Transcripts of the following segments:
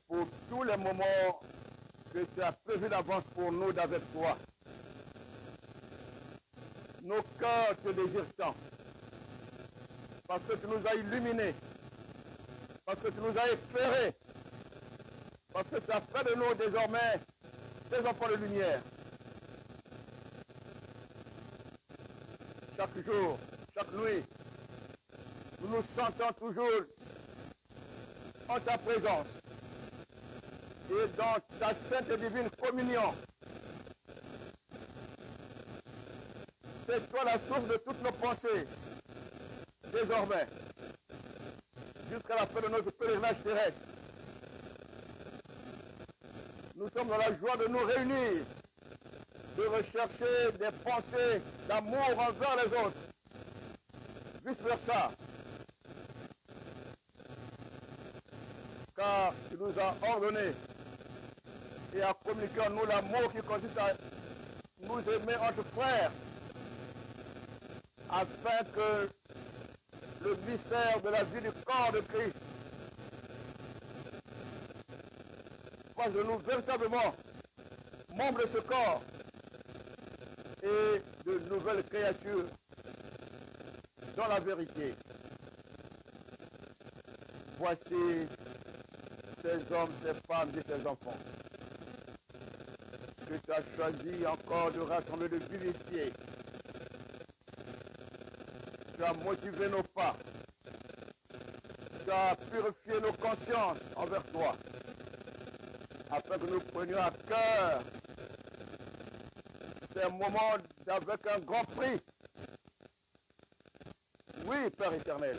pour tous les moments que tu as prévus d'avance pour nous d'avec toi. Nos cœurs te désirent tant, parce que tu nous as illuminés, parce que tu nous as éclairés, parce que tu as fait de nous désormais des enfants de lumière. Chaque jour, chaque nuit, nous nous sentons toujours en ta présence et dans ta sainte et divine communion. C'est toi la source de toutes nos pensées, désormais, jusqu'à la fin de notre pèlerinage terrestre. Nous sommes dans la joie de nous réunir, de rechercher des pensées d'amour envers les autres, vice-versa. Car tu nous as ordonné et as communiqué en nous l'amour qui consiste à nous aimer entre frères, afin que le mystère de la vie du corps de Christ fasse de nous véritablement membres de ce corps et de nouvelles créatures dans la vérité. Voici ces hommes, ces femmes et ces enfants que tu as choisi encore de rassembler, de vivifier. Tu as motivé nos pas. Tu as purifié nos consciences envers toi, afin que nous prenions à cœur ces moments avec un grand prix. Oui, Père éternel,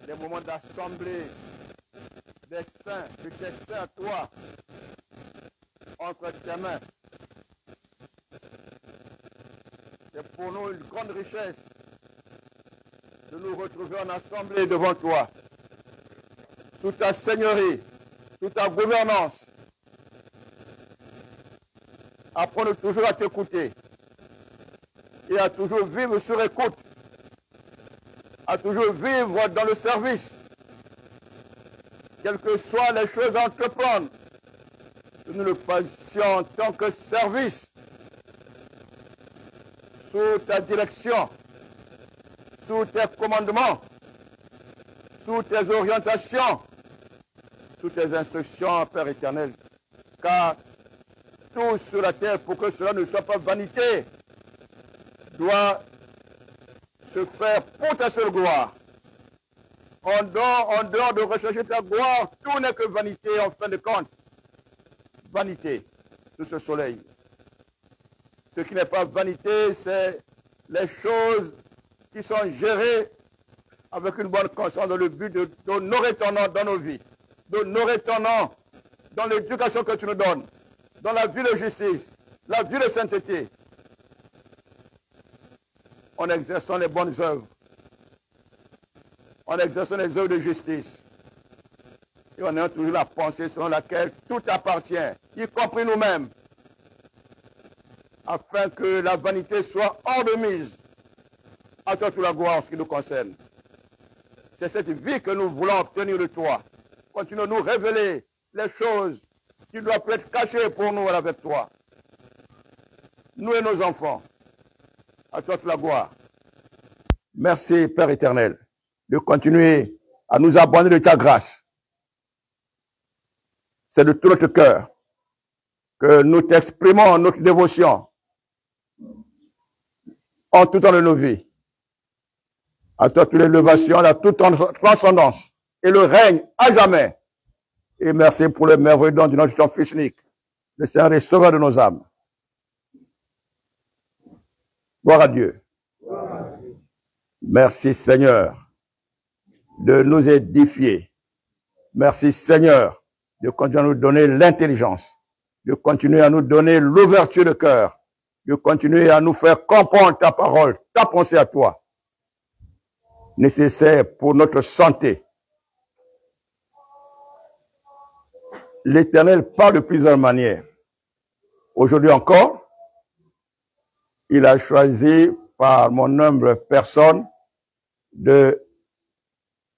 des moments d'assemblée des saints, de tes saints à toi, entre tes mains. C'est pour nous une grande richesse de nous retrouver en assemblée devant toi. Toute ta seigneurie, toute ta gouvernance. Apprends-nous toujours à t'écouter et à toujours vivre sur écoute, à toujours vivre dans le service, quelles que soient les choses à entreprendre, que nous le fassions en tant que service, sous ta direction, sous tes commandements, sous tes orientations, sous tes instructions, Père éternel. Car tout sur la terre, pour que cela ne soit pas vanité, doit se faire pour ta seule gloire. En dehors de rechercher ta gloire, tout n'est que vanité en fin de compte. Vanité de ce soleil. Ce qui n'est pas vanité, c'est les choses qui sont gérées avec une bonne conscience dans le but d'honorer ton nom dans nos vies, d'honorer ton nom dans l'éducation que tu nous donnes, dans la vie de justice, la vie de sainteté, en exerçant les bonnes œuvres, en exerçant les œuvres de justice, et en ayant toujours la pensée selon laquelle tout appartient, y compris nous-mêmes, afin que la vanité soit hors de mise. À toi toute la gloire en ce qui nous concerne. C'est cette vie que nous voulons obtenir de toi. Continue de nous révéler les choses qui doivent être cachées pour nous avec toi. Nous et nos enfants. À toi toute la gloire. Merci, Père éternel, de continuer à nous abonder de ta grâce. C'est de tout notre cœur que nous t'exprimons notre dévotion en tout temps de nos vies. À toi toute l'élévation, à toute transcendance et le règne à jamais. Et merci pour le merveilleux don de notre Fils unique, le Seigneur et Sauveur de nos âmes. Gloire à Dieu. Merci Seigneur de nous édifier. Merci Seigneur de continuer à nous donner l'intelligence, de continuer à nous donner l'ouverture de cœur, de continuer à nous faire comprendre ta parole, ta pensée à toi, nécessaire pour notre santé. L'Éternel parle de plusieurs manières. Aujourd'hui encore, il a choisi par mon humble personne de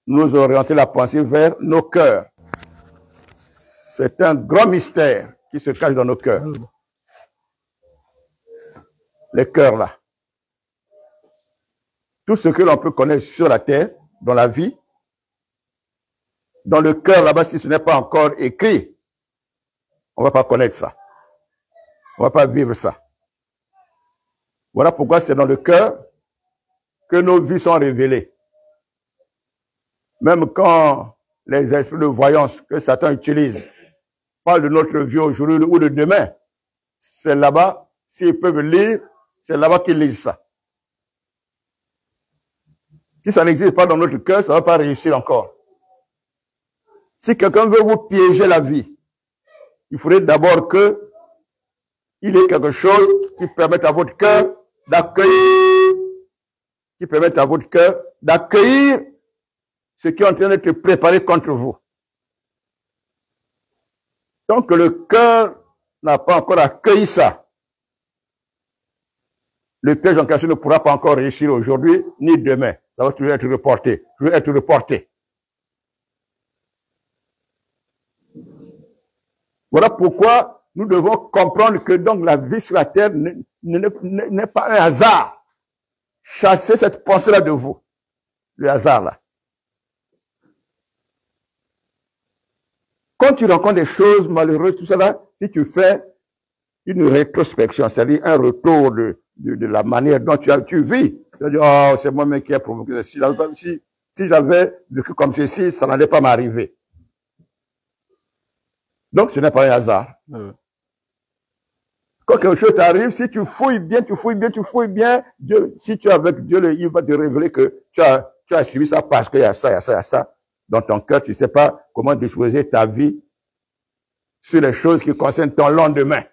nous orienter la pensée vers nos cœurs. C'est un grand mystère qui se cache dans nos cœurs. Les cœurs là. Tout ce que l'on peut connaître sur la terre, dans la vie, dans le cœur là-bas, si ce n'est pas encore écrit, on ne va pas connaître ça. On ne va pas vivre ça. Voilà pourquoi c'est dans le cœur que nos vies sont révélées. Même quand les esprits de voyance que Satan utilise parlent de notre vie aujourd'hui ou de demain, c'est là-bas, s'ils peuvent lire, c'est là-bas qu'ils lisent ça. Si ça n'existe pas dans notre cœur, ça ne va pas réussir encore. Si quelqu'un veut vous piéger la vie, il faudrait d'abord qu'il y ait quelque chose qui permette à votre cœur d'accueillir, ce qui est en train d'être préparé contre vous. Tant que le cœur n'a pas encore accueilli ça, le piège en question ne pourra pas encore réussir aujourd'hui ni demain. Ça va toujours être reporté. Voilà pourquoi nous devons comprendre que donc la vie sur la terre n'est pas un hasard. Chassez cette pensée-là de vous. Le hasard là. Quand tu rencontres des choses malheureuses, tout ça là, si tu fais une rétrospection, c'est-à-dire un retour de la manière dont tu vis, tu vas dire, oh, c'est moi-même qui ai provoqué ça. Si j'avais vécu comme ceci, ça n'allait pas m'arriver. Donc, ce n'est pas un hasard. Quand quelque chose t'arrive, si tu fouilles bien, Dieu, si tu es avec Dieu, il va te révéler que tu as suivi ça parce qu'il y a ça. Dans ton cœur, tu ne sais pas comment disposer ta vie sur les choses qui concernent ton lendemain.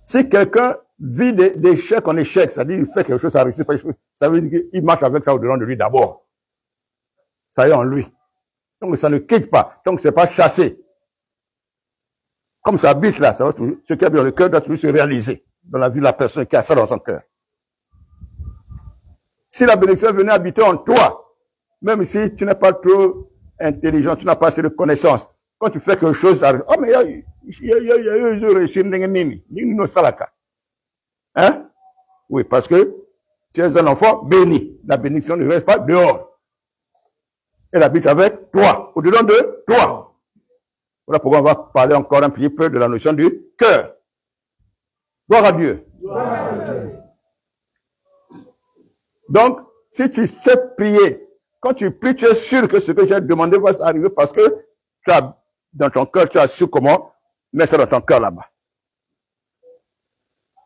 Si quelqu'un vit d'échec en échec, c'est-à-dire il fait quelque chose, ça réussit pas, ça veut dire qu'il marche avec ça au-dedans de lui d'abord. Ça y est en lui. Donc ça ne quitte pas, donc c'est pas chassé. Comme ça habite là, ça va toujours, ce qui est dans le cœur doit toujours se réaliser dans la vie de la personne qui a ça dans son cœur. Si la bénédiction venait habiter en toi, même si tu n'es pas trop intelligent, tu n'as pas assez de connaissances, quand tu fais quelque chose, oh mais je réussis, hein? Oui, parce que tu es un enfant béni. La bénédiction ne reste pas dehors. Elle habite avec toi, au-dedans de toi. Voilà pourquoi on va parler encore un petit peu de la notion du cœur. Gloire à Dieu. Donc, si tu sais prier, quand tu pries, tu es sûr que ce que j'ai demandé va arriver parce que tu as, dans ton cœur, tu as su comment mettre ça dans ton cœur là-bas.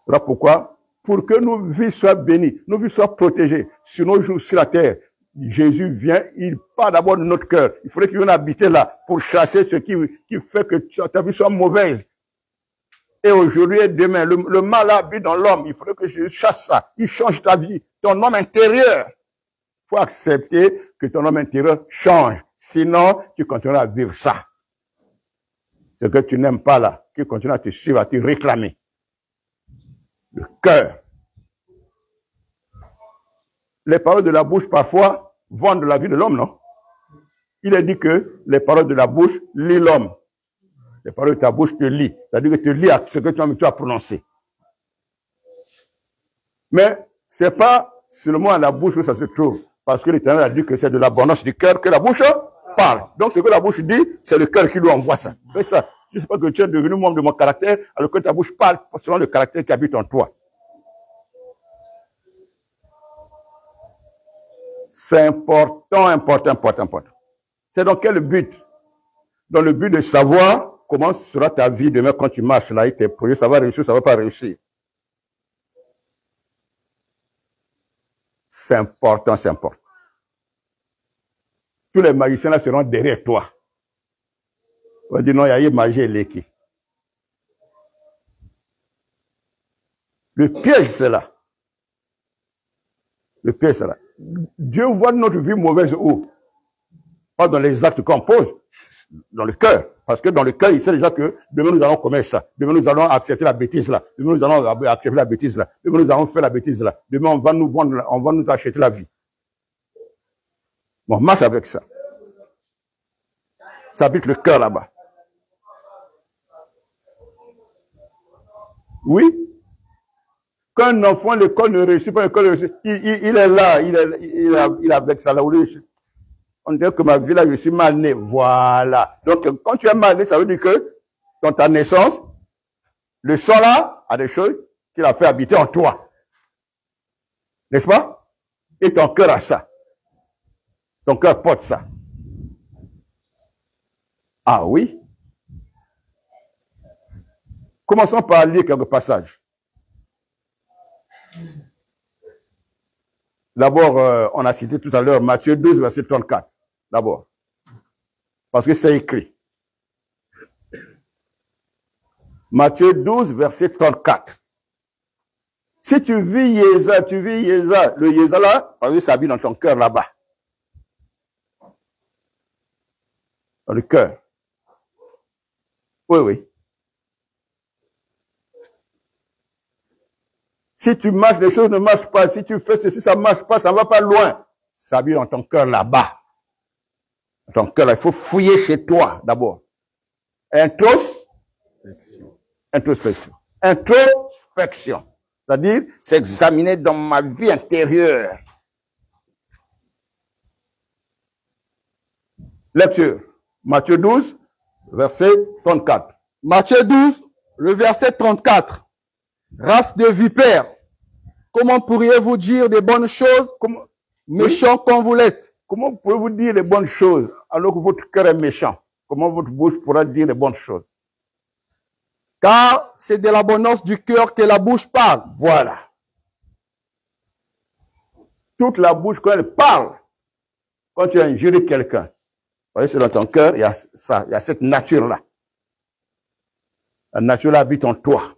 Voilà pourquoi, pour que nos vies soient bénies, nos vies soient protégées sur nos jours sur la terre, Jésus vient, il part d'abord de notre cœur. Il faudrait qu'il vienne habiter là pour chasser ce qui fait que ta vie soit mauvaise. Et aujourd'hui et demain, le mal habite dans l'homme. Il faudrait que je chasse ça. Il change ta vie. Ton homme intérieur. Il faut accepter que ton homme intérieur change. Sinon, tu continueras à vivre ça. Ce que tu n'aimes pas là, qui continue à te suivre, à te réclamer. Le cœur. Les paroles de la bouche, parfois, vendent la vie de l'homme, non? Il est dit que les paroles de la bouche lient l'homme. Les paroles de ta bouche te lient. C'est-à-dire que tu lis à ce que tu as prononcé. Mais c'est pas seulement à la bouche où ça se trouve. Parce que l'Éternel a dit que c'est de l'abondance du cœur que la bouche parle. Donc ce que la bouche dit, c'est le cœur qui lui envoie ça. C'est ça. Je ne sais pas que tu es devenu membre de mon caractère, alors que ta bouche parle selon le caractère qui habite en toi. C'est important. C'est dans quel but? Dans le but de savoir comment sera ta vie demain quand tu marches là et tes projets, ça va réussir, ça va pas réussir. C'est important. Tous les magiciens là seront derrière toi. On va dire non, il y a eu magie et l'équipe. Le piège, c'est là. Dieu voit notre vie mauvaise où? Pas dans les actes qu'on pose, dans le cœur. Parce que dans le cœur, il sait déjà que demain nous allons commettre ça. Demain nous allons accepter la bêtise là. Demain nous allons accepter la bêtise là. Demain nous allons faire la bêtise là. Demain on va nous vendre, on va nous acheter la vie. Bon, marche avec ça. Ça habite le cœur là-bas. Oui. Quand un enfant à l'école ne réussit pas, l'école ne réussit, il est là, il est avec ça là. On dirait que ma vie là, je suis mal né. Voilà. Donc, quand tu es mal né, ça veut dire que dans ta naissance, le sang là a des choses qu'il a fait habiter en toi. N'est-ce pas? Et ton cœur a ça. Ton cœur porte ça. Ah oui. Commençons par lire quelques passages. D'abord, on a cité tout à l'heure Matthieu 12, verset 34. D'abord. Parce que c'est écrit. Matthieu 12, verset 34. Si tu vis Yéza, le Yéza là, parce que ça vit dans ton cœur là-bas. Dans le cœur. Oui, oui. Si tu marches, les choses ne marchent pas. Si tu fais ceci, ça ne marche pas, ça ne va pas loin. Ça vit dans ton cœur là-bas. Dans ton cœur, il faut fouiller chez toi d'abord. Introspection. C'est-à-dire, s'examiner dans ma vie intérieure. Lecture. Matthieu 12, verset 34. Matthieu 12, le verset 34. Race de vipères, comment pourriez-vous dire des bonnes choses, méchants comme vous l'êtes? Comment pouvez-vous dire les bonnes choses alors que votre cœur est méchant? Comment votre bouche pourra dire les bonnes choses? Car c'est de l'abondance du cœur que la bouche parle. Voilà. Toute la bouche, quand elle parle, quand tu as injurié quelqu'un, c'est dans ton cœur, il y a ça, il y a cette nature-là. La nature-là habite en toi.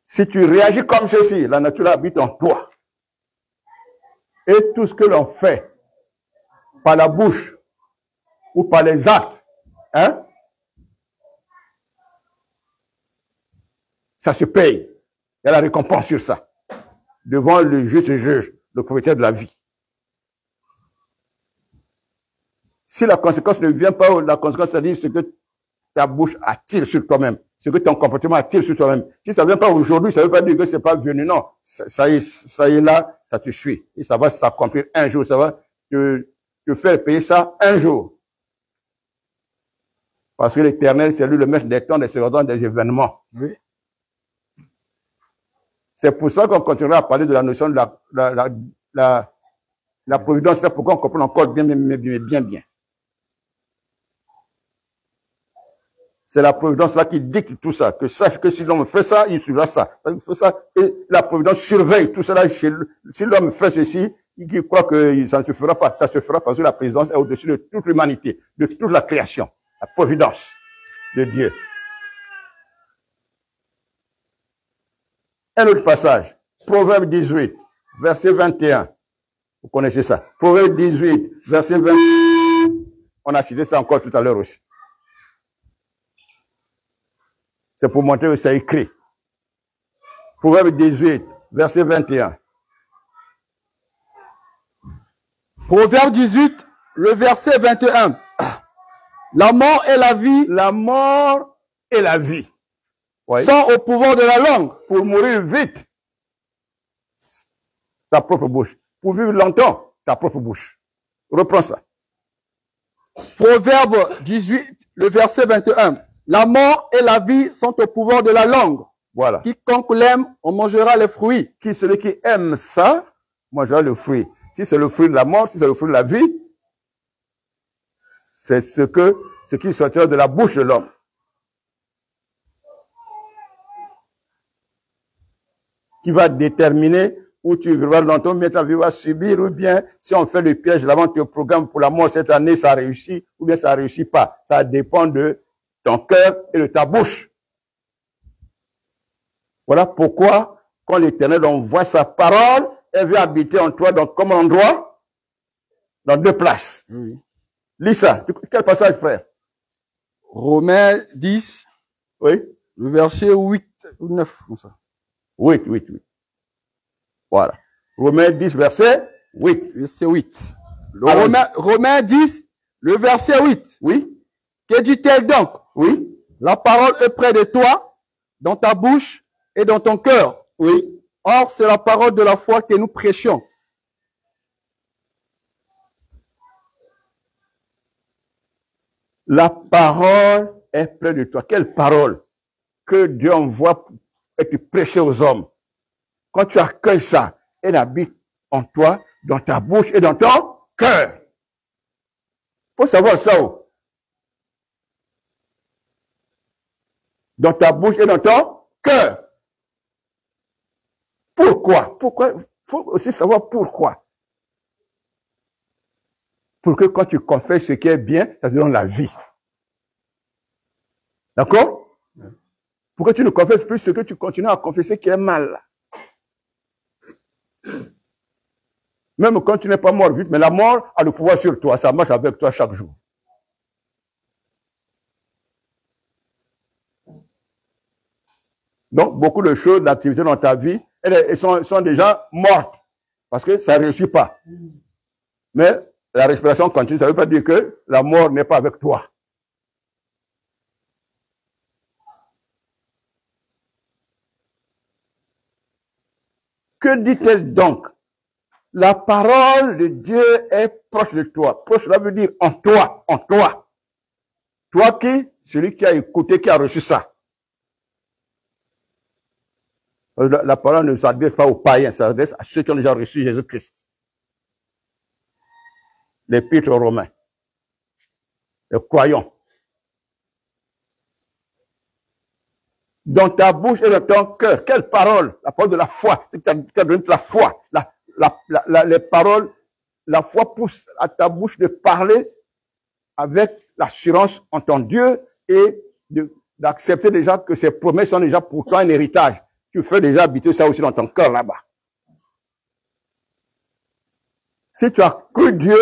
Si tu réagis comme ceci, la nature habite en toi. Et tout ce que l'on fait par la bouche ou par les actes, hein, ça se paye. Il y a la récompense sur ça. Devant le juste juge, le propriétaire de la vie. Si la conséquence ne vient pas, la conséquence, c'est-à-dire ce que ta bouche attire sur toi-même, ce que ton comportement attire sur toi-même. Si ça ne vient pas aujourd'hui, ça ne veut pas dire que c'est pas venu, non. Ça y est là, ça te suit. Et ça va s'accomplir un jour, ça va te faire payer ça un jour. Parce que l'Éternel, c'est lui le maître des temps, des secondes, des événements. Oui. C'est pour ça qu'on continuera à parler de la notion de la providence. C'est pourquoi on comprend encore bien. C'est la providence là qui dicte tout ça. Que sache que si l'homme fait ça, il suivra ça. Il fait ça et la providence surveille tout cela. Si l'homme fait ceci, il croit que ça ne se fera pas. Ça se fera parce que la providence est au-dessus de toute l'humanité, de toute la création. La providence de Dieu. Un autre passage. Proverbe 18, verset 21. Vous connaissez ça. Proverbe 18, verset 21. On a cité ça encore tout à l'heure aussi. C'est pour montrer que c'est écrit. Proverbe 18, verset 21. Proverbe 18, le verset 21. La mort et la vie. La mort et la vie. Oui. Sont au pouvoir de la langue. Pour mourir vite, ta propre bouche. Pour vivre longtemps, ta propre bouche. Reprends ça. Proverbe 18, le verset 21. La mort et la vie sont au pouvoir de la langue. Voilà. Quiconque l'aime, on mangera les fruits. Celui qui aime ça, mangera le fruit. Si c'est le fruit de la mort, si c'est le fruit de la vie, c'est ce qui sortira de la bouche de l'homme. Qui va déterminer où tu vivras longtemps, bien ta vie va subir, ou bien si on fait le piège, l'avant tu programme pour la mort cette année, ça réussit, ou bien ça réussit pas. Ça dépend de ton cœur et de ta bouche. Voilà pourquoi, quand l'Éternel envoie sa parole, elle vient habiter en toi dans comme endroit, dans deux places. Oui. Lis ça. Quel passage, frère? Romains 10. Oui. Le verset 8 ou 9, comme ça. 8. Voilà. Romains 10, verset 8. Verset 8. Allons-y. Romains 10, le verset 8. Oui, Que dit-elle donc? oui, La parole est près de toi, dans ta bouche et dans ton cœur. oui. Or, c'est la parole de la foi que nous prêchons. La parole est près de toi. Quelle parole que Dieu envoie et tu prêcher aux hommes. Quand tu accueilles ça, elle habite en toi, dans ta bouche et dans ton cœur. Il faut savoir ça. Oh. Dans ta bouche et dans ton cœur. Pourquoi? Pourquoi? Il faut aussi savoir pourquoi. Pour que quand tu confesses ce qui est bien, ça te donne la vie. D'accord? Pour que tu ne confesses plus ce que tu continues à confesser qui est mal. Même quand tu n'es pas mort vite, mais la mort a le pouvoir sur toi. Ça marche avec toi chaque jour. Donc, beaucoup de choses, d'activités dans ta vie, elles sont déjà mortes. Parce que ça ne réussit pas. Mais la respiration continue. Ça ne veut pas dire que la mort n'est pas avec toi. Que dit-elle donc? La parole de Dieu est proche de toi. Proche, cela veut dire en toi, en toi. Toi qui? Celui qui a écouté, qui a reçu ça. La parole ne s'adresse pas aux païens, ça s'adresse à ceux qui ont déjà reçu Jésus-Christ. L'épître aux Romains. Les croyants. Dans ta bouche et dans ton cœur. Quelle parole? La parole de la foi. C'est que tu as donné la foi. Les paroles, la foi pousse à ta bouche de parler avec l'assurance en ton Dieu et d'accepter déjà que ces promesses sont déjà pour toi un héritage. Tu fais déjà habiter ça aussi dans ton cœur là-bas. Si tu as cru Dieu,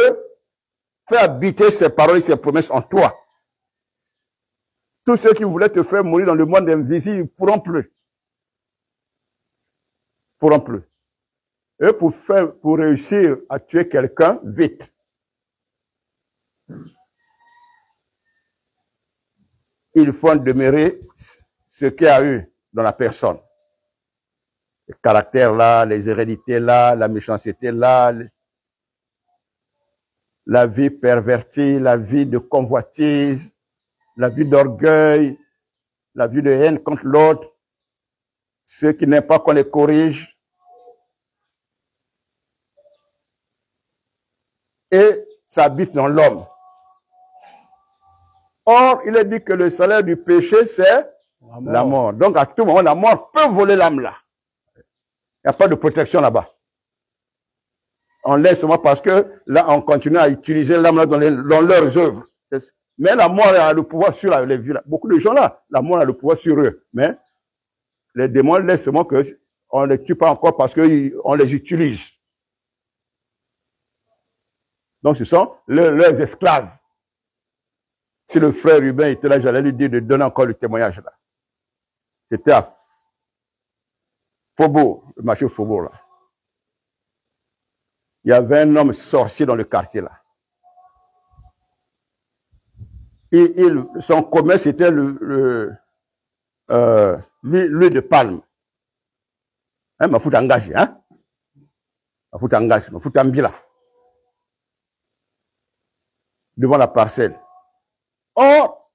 fais habiter ces paroles et ces promesses en toi. Tous ceux qui voulaient te faire mourir dans le monde invisible, ils ne pourront plus. Ils ne pourront plus. Et pour réussir à tuer quelqu'un, vite. Il faut demeurer ce qu'il y a eu dans la personne. Le caractère là, les hérédités là, la méchanceté là, la vie pervertie, la vie de convoitise, la vie d'orgueil, la vie de haine contre l'autre, ceux qui n'aiment pas qu'on les corrige. Et ça habite dans l'homme. Or, il est dit que le salaire du péché, c'est la mort. Donc, à tout moment, la mort peut voler l'âme là. Il n'y a pas de protection là-bas. On laisse seulement parce que là, on continue à utiliser l'âme là dans leurs œuvres. Mais la mort a le pouvoir sur les vies. Beaucoup de gens là, la mort a le pouvoir sur eux. Mais les démons laissent seulement qu'on ne les tue pas encore parce qu'on les utilise. Donc, ce sont leurs esclaves. Si le frère Ruben était là, j'allais lui dire de donner encore le témoignage là. C'était à Faubourg, le marché Faubourg là. Il y avait un homme sorcier dans le quartier là. Et son commerce était l'huile de palme. Hein, ma fout engagé, hein? Ma fout engagé, ma fout ambila. Devant la parcelle. Or,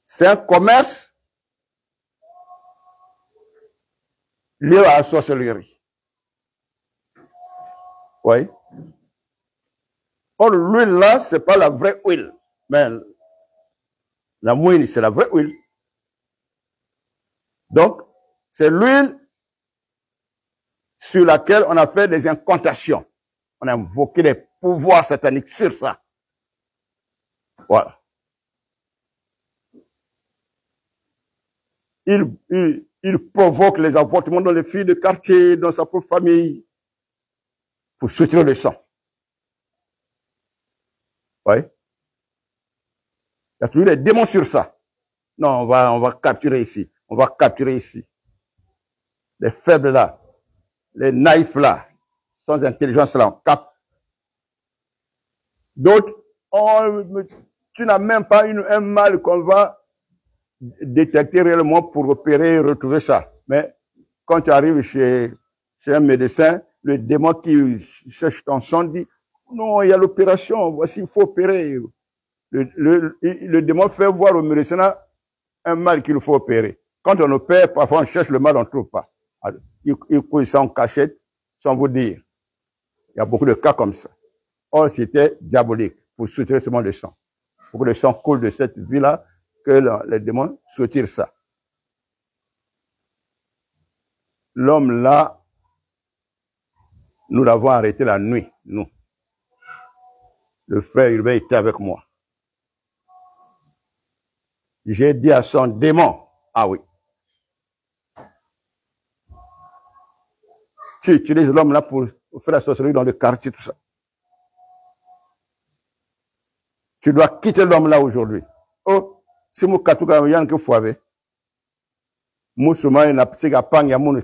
c'est un commerce lié à la sorcellerie. Oui. Or, l'huile là, c'est pas la vraie huile. Mais la mouine, c'est la vraie huile. Donc, c'est l'huile sur laquelle on a fait des incantations. On a invoqué des pouvoirs sataniques sur ça. Voilà. Il provoque les avortements dans les filles de quartier, dans sa propre famille, pour soutenir le sang. Oui. Il y a toujours des démons sur ça. Non, on va capturer ici. On va capturer ici. Les faibles là. les naïfs là, sans intelligence là, on capte. D'autres, tu n'as même pas un mal qu'on va détecter réellement pour opérer et retrouver ça. Mais quand tu arrives chez un médecin, le démon qui cherche ton sang dit, non, il y a l'opération, voici, il faut opérer. Le démon fait voir au médecin un mal qu'il faut opérer. Quand on opère, parfois on cherche le mal, on ne trouve pas. Il couille ça en cachette, sans vous dire. Il y a beaucoup de cas comme ça. Or, c'était diabolique pour soutirer seulement le sang. Pour que le sang coule de cette vie-là, que les démons soutirent ça. L'homme là, nous l'avons arrêté la nuit, nous. Le frère Urbain était avec moi. J'ai dit à son démon, ah oui, tu utilises l'homme là pour faire la sorcellerie dans le quartier, tout ça. Tu dois quitter l'homme là aujourd'hui. Oh, si vous katuka yan que fouave. Musuma na psiga panga mun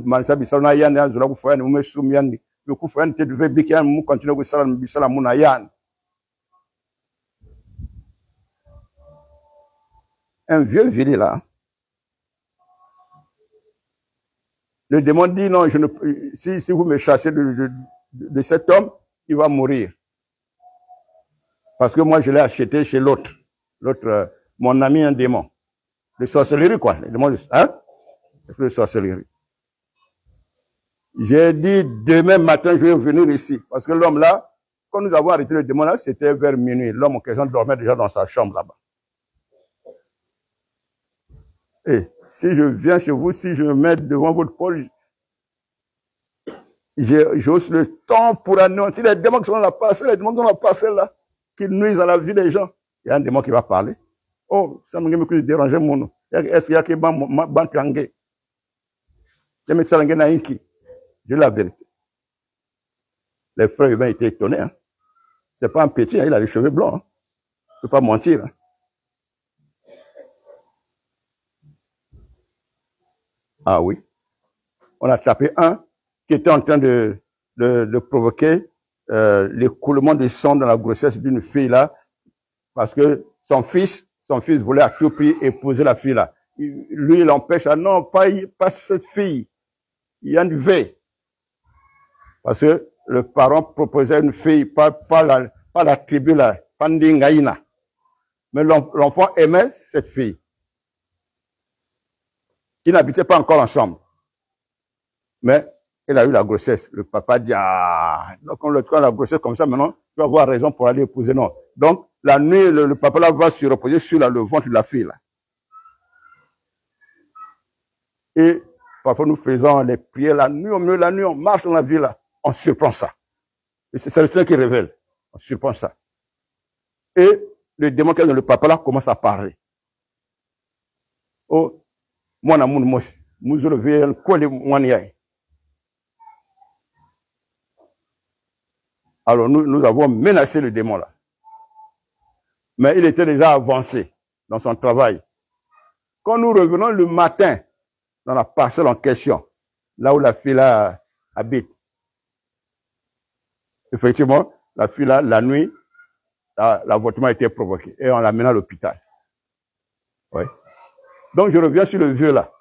mansa bisala yan yan zula ku fouane mu mesum yan ni ku fouane te devait bikan mu continuer ku sala bisala mun yan. Un vieux vili là. Le démon dit non, si vous me chassez de cet homme, il va mourir. Parce que moi, je l'ai acheté chez l'autre, mon ami, un démon. De sorcellerie, quoi. Le démon, hein? De sorcellerie. J'ai dit, demain matin, je vais venir ici. Parce que l'homme là, quand nous avons arrêté le démon là, c'était vers minuit. L'homme en question dormait déjà dans sa chambre là-bas. Et si je viens chez vous, si je me mets devant votre pôle, j'ai aussi le temps pour anéantir les démons qui sont dans la parcelle, les démons qui sont dans la parcelle là, qui nuisent à la vie des gens. Il y a un démon qui va parler. Oh, ça me dérange mon nom. Est-ce qu'il y a qui ban trangé? Je me trangé na inki. Je dis la vérité. Les frères humains étaient étonnés. Hein. C'est pas un petit, hein, il a les cheveux blancs. Hein. Je peux pas mentir. Hein. Ah oui. On a tapé un qui était en train de provoquer l'écoulement du sang dans la grossesse d'une fille là, parce que son fils voulait à tout prix épouser la fille là. Lui, il empêche, ah non, pas cette fille. Il y a une veille. Parce que le parent proposait une fille, pas la tribu là, Pandingaïna. Mais l'enfant aimait cette fille. Ils n'habitaient pas encore ensemble. Mais il a eu la grossesse. Le papa dit, ah, donc on le trouve la grossesse comme ça, maintenant, tu vas avoir raison pour aller épouser, non. Donc, la nuit, le papa là va se reposer sur le ventre de la fille, là. Et parfois, nous faisons les prières la nuit, au milieu de la nuit, on marche dans la ville, là. On surprend ça. Et c'est le Seigneur qui révèle. On surprend ça. Et le démon qui est dans le papa là commence à parler. Oh, moi, na moun mos, nous le voyons, collé moi n'y. Alors, nous avons menacé le démon là. Mais il était déjà avancé dans son travail. Quand nous revenons le matin dans la parcelle en question, là où la fille là habite, effectivement, la fille là, la nuit, l'avortement a été provoqué et on l'a mené à l'hôpital. Oui. Donc, je reviens sur le vieux là.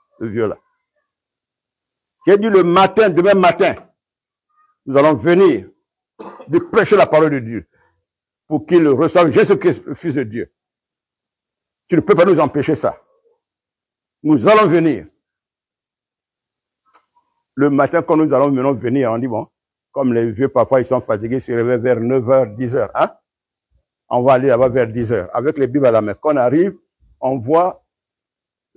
J'ai dit le matin, demain matin, nous allons venir de prêcher la parole de Dieu pour qu'il reçoive Jésus-Christ, le Fils de Dieu. Tu ne peux pas nous empêcher ça. Nous allons venir. Le matin, quand nous allons venir, on dit, bon, comme les vieux, parfois, ils sont fatigués, ils se réveillent vers 9h, 10h. Hein? On va aller là-bas vers 10h. Avec les Bibles à la main. Quand on arrive, on voit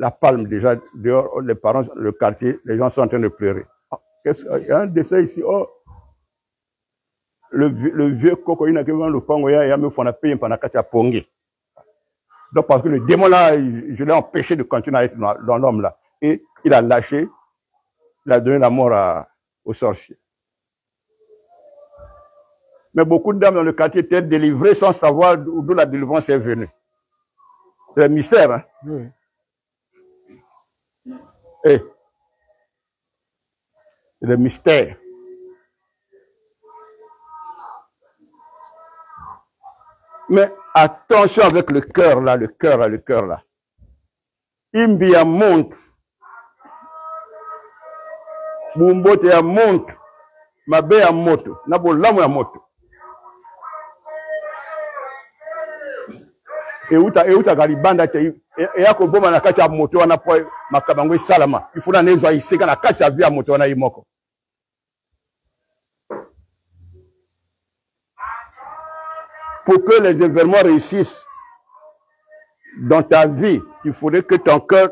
la palme déjà dehors, les parents, le quartier, les gens sont en train de pleurer. Il y a un dessin ici. Oh, le vieux cocoïne qui vend le pangoya, il y a même qu'on payé pendant katia pongi. Donc parce que le démon là, je l'ai empêché de continuer à être dans l'homme là. Et il a lâché, il a donné la mort au sorcier. Mais beaucoup de dames dans le quartier étaient délivrées sans savoir d'où la délivrance est venue. C'est un mystère, hein? Oui. Et le mystère. Mais attention avec le cœur là, le cœur là, le cœur là. Imbi ya monte. Bumbote ya monte. Mabe ya moto. Nabo lamu ya moto. Euta garibanda te. Eyako boma na kati ya moto wana po makabango salama. Ifuna nezo iseka na kati ya via moto wana imoko. Pour que les événements réussissent dans ta vie, il faudrait que ton cœur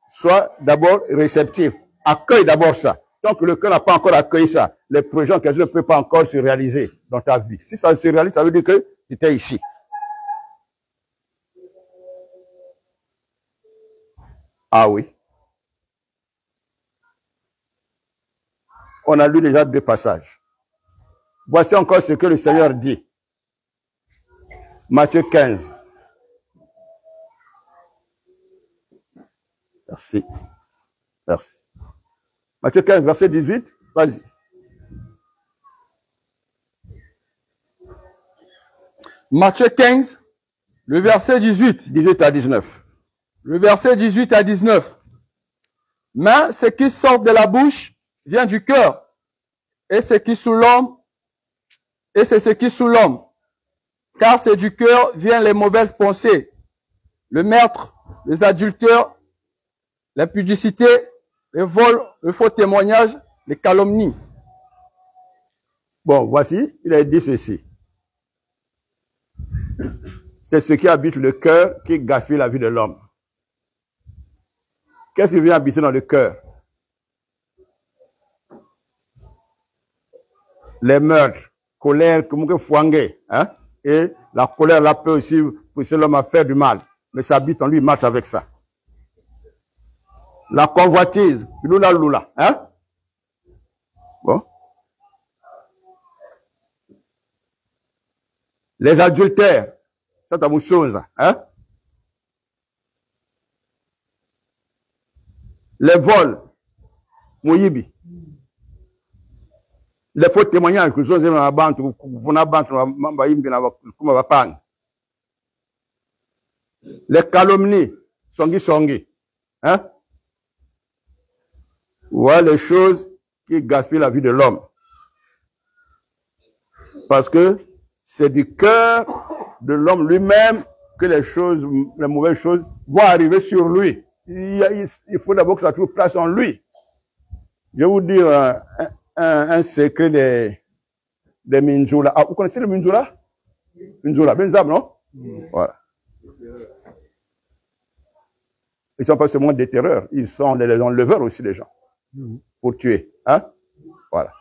soit d'abord réceptif. Accueille d'abord ça. Tant que le cœur n'a pas encore accueilli ça, les projets en question ne peuvent pas encore se réaliser dans ta vie. Si ça se réalise, ça veut dire que tu étais ici. Ah oui. On a lu déjà 2 passages. Voici encore ce que le Seigneur dit. Matthieu 15. Merci. Merci. Matthieu 15, verset 18. Vas-y. Matthieu 15, le verset 18. 18 à 19. Le verset 18 à 19. Mais ce qui sort de la bouche vient du cœur. Et ce qui sous l'homme, et c'est ce qui sous l'homme. Car c'est du cœur viennent les mauvaises pensées, le meurtre, les adultères, l'impudicité, les vols, le faux témoignage, les calomnies. Bon, voici, il a dit ceci. C'est ce qui habite le cœur qui gaspille la vie de l'homme. Qu'est-ce qui vient habiter dans le cœur? Les meurtres, colère, comme que fouangé, hein? Et la colère là peut aussi pousser l'homme à faire du mal. Mais ça habite en lui, il marche avec ça. La convoitise, lula, hein? Bon. Les adultères, ça t'as beaucoup de choses, hein? Les vols, Moyibi. Les faux témoignages que sont dans la banque, les calomnies, songi, hein? Voilà les choses qui gaspillent la vie de l'homme. Parce que c'est du cœur de l'homme lui-même que les choses, les mauvaises choses vont arriver sur lui. Il faut d'abord que ça trouve place en lui. Je vais vous dire un secret des Minjoula. Ah, vous connaissez le Minjoula? Minjoula, Benzab, non? Voilà. Ils ne sont pas seulement des terreurs, ils sont les enleveurs aussi des gens. Pour tuer. Hein? Voilà.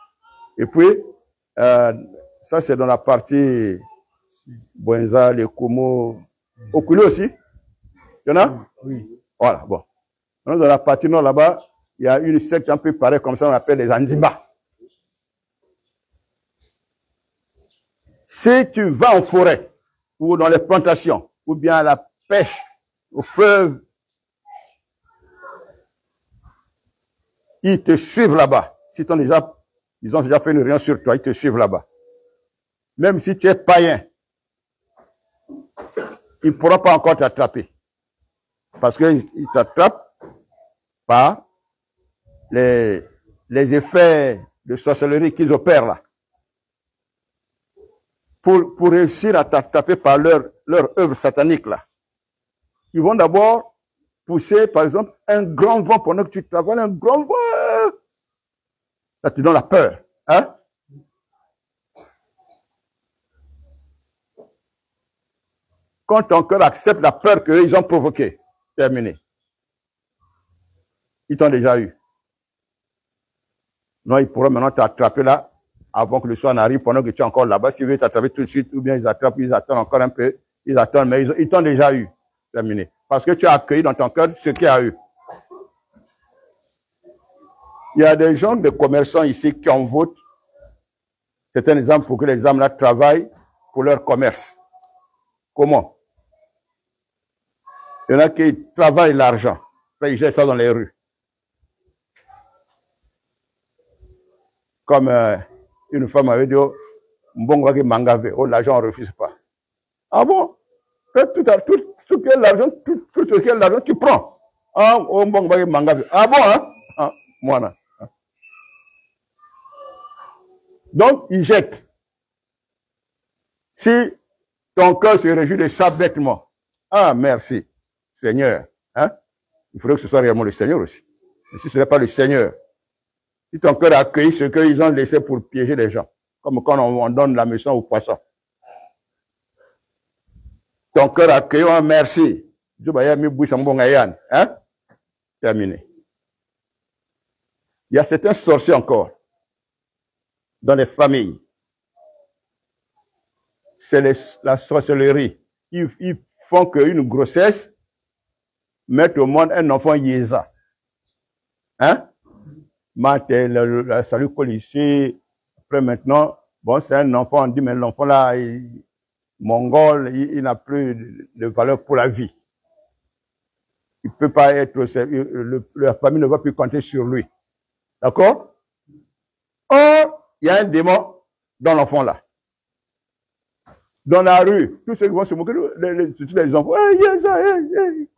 Et puis, ça c'est dans la partie Bwenza, les Komo, Okulu aussi. Il y en a? Oui. Voilà, bon. Dans la partie nord là-bas, il y a une secte un peu pareille comme ça, on appelle les Anzimba. Si tu vas en forêt, ou dans les plantations, ou bien à la pêche, au fleuve, ils te suivent là-bas. Si ils ont déjà fait une réunion sur toi, ils te suivent là-bas. Même si tu es païen, ils ne pourront pas encore t'attraper. Parce qu'ils t'attrapent par les effets de sorcellerie qu'ils opèrent là. Pour réussir à t'attraper par leur œuvre satanique là. Ils vont d'abord pousser, par exemple, un grand vent pendant que tu travailles, un grand vent. Ça te donne la peur. Hein? Quand ton cœur accepte la peur qu'ils ont provoquée, terminé. Ils t'ont déjà eu. Non, ils pourront maintenant t'attraper là, avant que le soir n'arrive, pendant que tu es encore là-bas. S'ils veulent t'attraper tout de suite, ou bien ils attrapent, ils attendent encore un peu, ils attendent, mais ils t'ont déjà eu. Terminé. Parce que tu as accueilli dans ton cœur ce qu'il y a eu. Il y a des gens, des commerçants ici qui en votent. C'est un exemple pour que les âmes là travaillent pour leur commerce. Comment? Il y en a qui travaillent l'argent. Après, ils jettent ça dans les rues. comme une femme avait dit, oh, Mbongwaki Mangave, oh, l'argent, on ne refuse pas. Ah bon? Tout ce qui est l'argent, tout ce qui est l'argent, tu prends. Ah, oh, Mbongwaki Mangave. Ah bon, hein? Ah, moi, là. Donc, il jette. Si ton cœur se réjouit de ça bêtement, ah, merci, Seigneur. Hein? Il faudrait que ce soit réellement le Seigneur aussi. Mais si ce n'est pas le Seigneur, si ton cœur accueille ce qu'ils ont laissé pour piéger les gens, comme quand on donne la maison aux poissons. Ton cœur accueille un merci. Hein? Terminé. Il y a certains sorciers encore dans les familles. C'est la sorcellerie. Ils font qu'une grossesse mette au monde un enfant yéza. Hein? La salut policier. Après maintenant, bon, c'est un enfant, on dit, mais l'enfant là, mongol, il n'a plus de valeur pour la vie. Il peut pas être, la famille ne va plus compter sur lui. D'accord? Or, il y a un démon dans l'enfant là. Dans la rue, tous ceux qui vont se moquer, les enfants, hey, yes, hey, hey.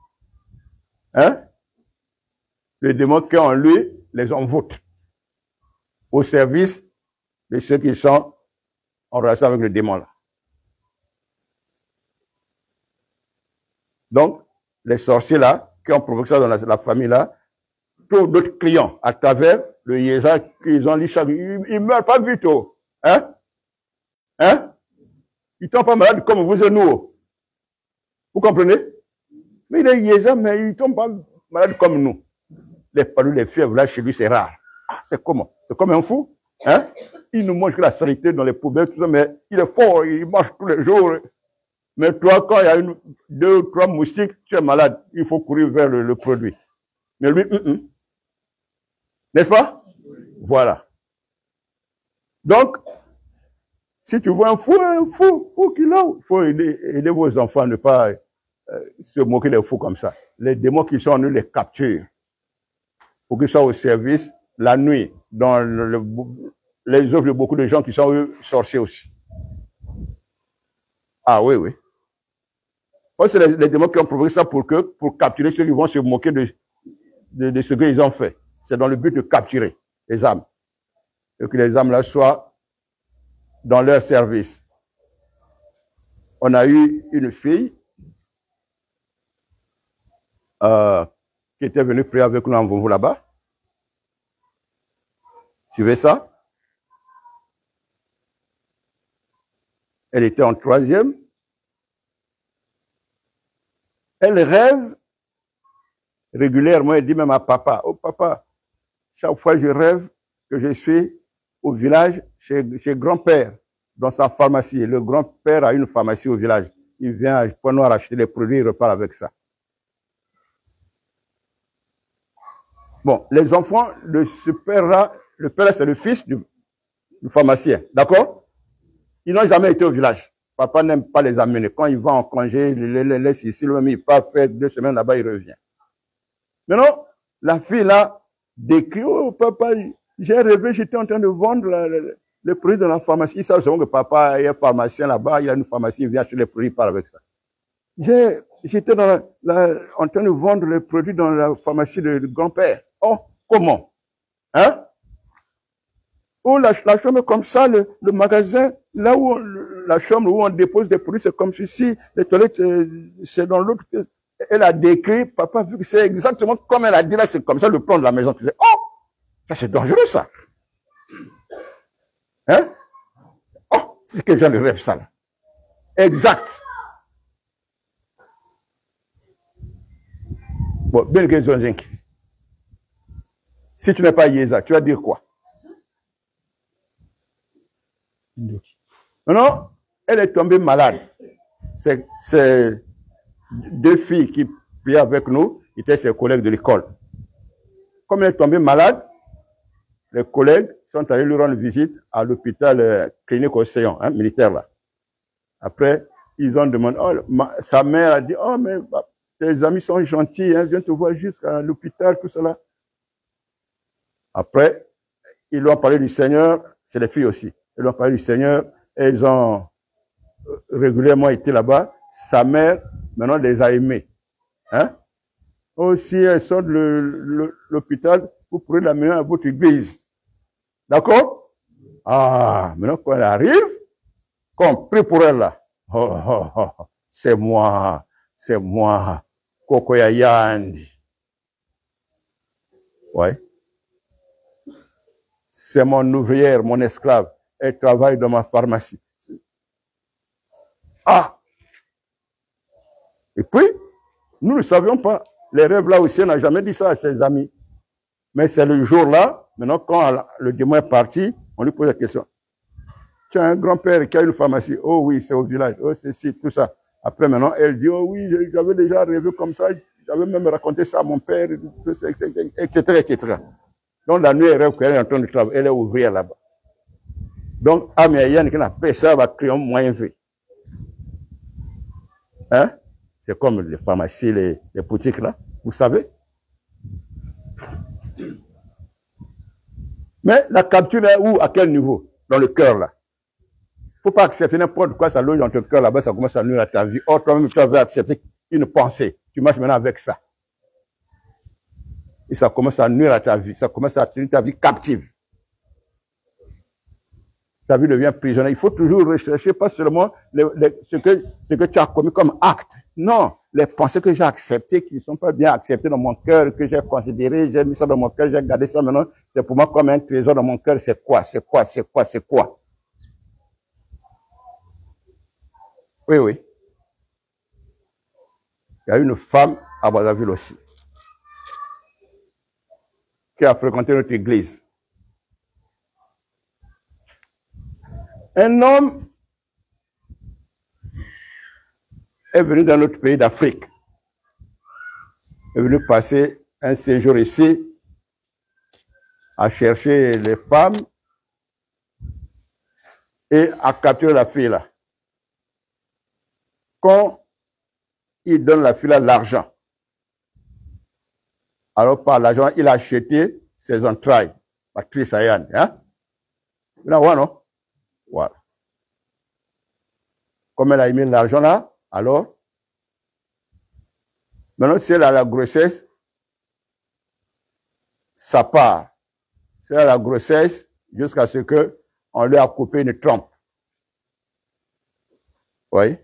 Hein? Le démon qui est en lui les envoûte au service de ceux qui sont en relation avec le démon là. Donc, les sorciers là, qui ont provoqué ça dans la famille là, trouvent d'autres clients à travers le yéza qu'ils ont lu chaque jour. Ils meurent pas vite, oh. Hein? Hein? Ils tombent pas malades comme vous et nous. Vous comprenez? Mais il est yéza, mais ils tombent pas malades comme nous. Les palus, les fièvres, là, chez lui, c'est rare. Ah, c'est comment? C'est comme un fou. Hein? Il nous mange que la saleté dans les poubelles, tout ça, mais il est fort, il marche tous les jours. Mais toi, quand il y a 2 ou 3 moustiques, tu es malade. Il faut courir vers le produit. Mais lui, n'est-ce pas? Voilà. Donc, si tu vois un fou qui l'a, il faut aider vos enfants à ne pas se moquer des fous comme ça. Les démons qui sont en eux les capturent. Pour qu'ils soient au service la nuit, dans les œuvres de beaucoup de gens qui sont eux sorciers aussi. Ah oui, oui. C'est les démons qui ont provoqué ça pour capturer ceux qui vont se moquer de ce qu'ils ont fait. C'est dans le but de capturer les âmes. Et que les âmes là soient dans leur service. On a eu une fille qui était venue prier avec nous en Vomvo là-bas. Suivez ça. Elle était en 3e. Elle rêve régulièrement, elle dit même à papa, oh papa, chaque fois je rêve que je suis au village chez grand-père, dans sa pharmacie. Le grand-père a une pharmacie au village. Il vient à Point-Noir acheter les produits, il repart avec ça. Bon, les enfants de ce père-là, le père c'est le fils du pharmacien, d'accord? Ils n'ont jamais été au village. Papa n'aime pas les amener. Quand il va en congé, il les laisse ici, lui-même il part faire 2 semaines là-bas, il revient. Maintenant, la fille là décrit, oh papa, j'ai rêvé, j'étais en train de vendre les produits dans la pharmacie. Ils savent que papa est pharmacien là-bas, il a une pharmacie, il vient acheter les produits, il part avec ça. J'étais en train de vendre les produits dans la pharmacie de grand-père. Oh, comment? Hein? Oh, la chambre est comme ça, le magasin, là où la chambre où on dépose des produits, c'est comme ceci, les toilettes, c'est dans l'autre. Elle a décrit, papa, vu que c'est exactement comme elle a dit là, c'est comme ça le plan de la maison. Tu dis, oh, ça c'est dangereux ça. Hein? Oh, c'est quel genre de rêve ça là? Exact. Bon, bien que Zonzink. Si tu n'es pas Yéza, tu vas dire quoi? Non, elle est tombée malade. C'est 2 filles qui priaient avec nous, étaient ses collègues de l'école. Comme elle est tombée malade, les collègues sont allés lui rendre visite à l'hôpital clinique Océan, hein, militaire là. Après, ils ont demandé, oh, sa mère a dit, oh, mais tes amis sont gentils, hein, viens te voir jusqu'à l'hôpital, tout cela. Après, ils lui ont parlé du Seigneur, c'est les filles aussi. Ils lui ont parlé du Seigneur et ils ont régulièrement été là-bas. Sa mère, maintenant, les a aimés. Hein? Aussi, elles sortent de l'hôpital, vous pourrez l'amener à votre église. D'accord? Ah, maintenant, quand elle arrive, qu'on prie pour elle là. Oh, oh, oh, c'est moi, Kokoya Yandi. Ouais. C'est mon ouvrière, mon esclave. Elle travaille dans ma pharmacie. Ah! Et puis, nous ne savions pas. Les rêves là aussi, on n'a jamais dit ça à ses amis. Mais c'est le jour-là, maintenant, quand le démon est parti, on lui pose la question. Tu as un grand-père qui a une pharmacie. Oh oui, c'est au village. Oh, c'est ci, tout ça. Après, maintenant, elle dit, oh oui, j'avais déjà rêvé comme ça. J'avais même raconté ça à mon père, etc., etc. Donc, la nuit, elle rêve qu'elle est en train de travailler. Elle est ouvrière là-bas. Donc, Yann qui n'a pas ça, va créer un moyen fait. Hein? C'est comme les pharmacies, les boutiques là. Vous savez? Mais la capture est où? À quel niveau? Dans le cœur là. Faut pas accepter n'importe quoi, ça loge dans ton cœur là-bas, ça commence à nuire à ta vie. Or, toi-même, tu avais accepté une pensée. Tu marches maintenant avec ça. Et ça commence à nuire à ta vie. Ça commence à tenir ta vie captive. Ta vie devient prisonnière. Il faut toujours rechercher pas seulement ce que tu as commis comme acte. Non, les pensées que j'ai acceptées, qui ne sont pas bien acceptées dans mon cœur, que j'ai considérées, j'ai mis ça dans mon cœur, j'ai gardé ça maintenant, c'est pour moi comme un trésor dans mon cœur. C'est quoi? Oui, oui. Il y a une femme à Brazzaville aussi, qui a fréquenté notre église. Un homme est venu dans notre pays d'Afrique. Est venu passer un séjour ici à chercher les femmes et à capturer la fille là. Quand il donne la fille là l'argent, alors par l'argent, il a acheté ses entrailles. Patrice Ayan, hein? Non? Voilà. Comme elle a mis l'argent là, alors, maintenant, si elle a la grossesse, ça part. Si elle a la grossesse, jusqu'à ce que on lui a coupé une trompe. Oui.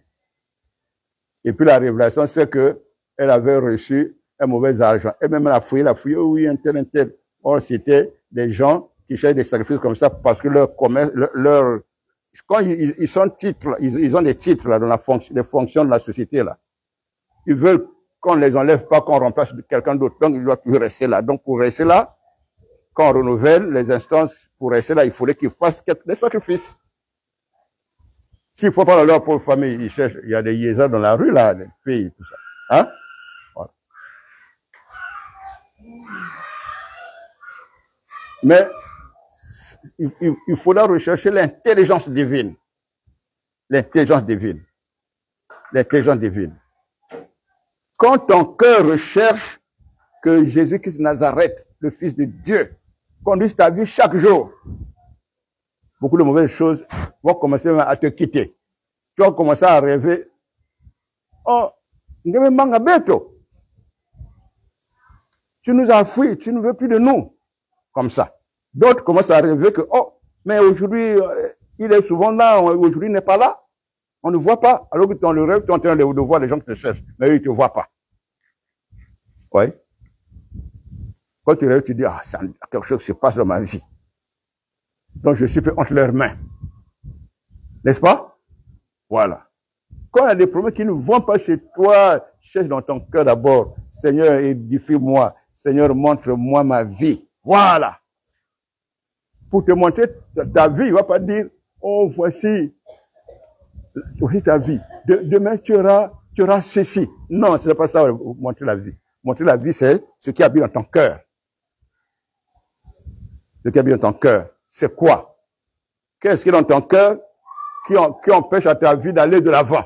Et puis la révélation, c'est que elle avait reçu un mauvais argent. Et même elle a fouillé, oh oui, un tel. Or, c'était des gens qui cherchent des sacrifices comme ça parce que leur commerce, quand ils sont titres, ils ont des titres là dans les fonctions de la société là. Ils veulent qu'on les enlève pas, qu'on remplace quelqu'un d'autre. Donc, ils doivent toujours rester là. Donc, pour rester là, quand on renouvelle les instances, pour rester là, il faudrait qu'ils fassent des sacrifices. S'il faut pas dans leur pauvre famille, ils cherchent, il y a des yézards dans la rue là, des filles, tout ça. Hein? Voilà. Mais, il faudra rechercher l'intelligence divine. L'intelligence divine. L'intelligence divine. Quand ton cœur recherche que Jésus-Christ de Nazareth, le Fils de Dieu, conduise ta vie chaque jour, beaucoup de mauvaises choses vont commencer à te quitter. Tu vas commencer à rêver. Oh, tu nous as fui, tu ne veux plus de nous. Comme ça. D'autres commencent à rêver que, oh, mais aujourd'hui, il est souvent là, aujourd'hui il n'est pas là. On ne voit pas. Alors que dans le rêve, tu es en train de voir les gens qui te cherchent, mais eux, ils ne te voient pas. Oui. Quand tu rêves, tu dis, ah, quelque chose se passe dans ma vie. Donc, je suis entre leurs mains. N'est-ce pas? Voilà. Quand il y a des problèmes qui ne vont pas chez toi, cherche dans ton cœur d'abord. Seigneur, édifie-moi. Seigneur, montre-moi ma vie. Voilà. Pour te montrer ta vie, il ne va pas dire, oh, voici ta vie. Demain, tu auras ceci. Non, ce n'est pas ça, montrer la vie. Montrer la vie, c'est ce qui habite dans ton cœur. Ce qui habite dans ton cœur. C'est quoi? Qu'est-ce qui est dans ton cœur qui empêche à ta vie d'aller de l'avant?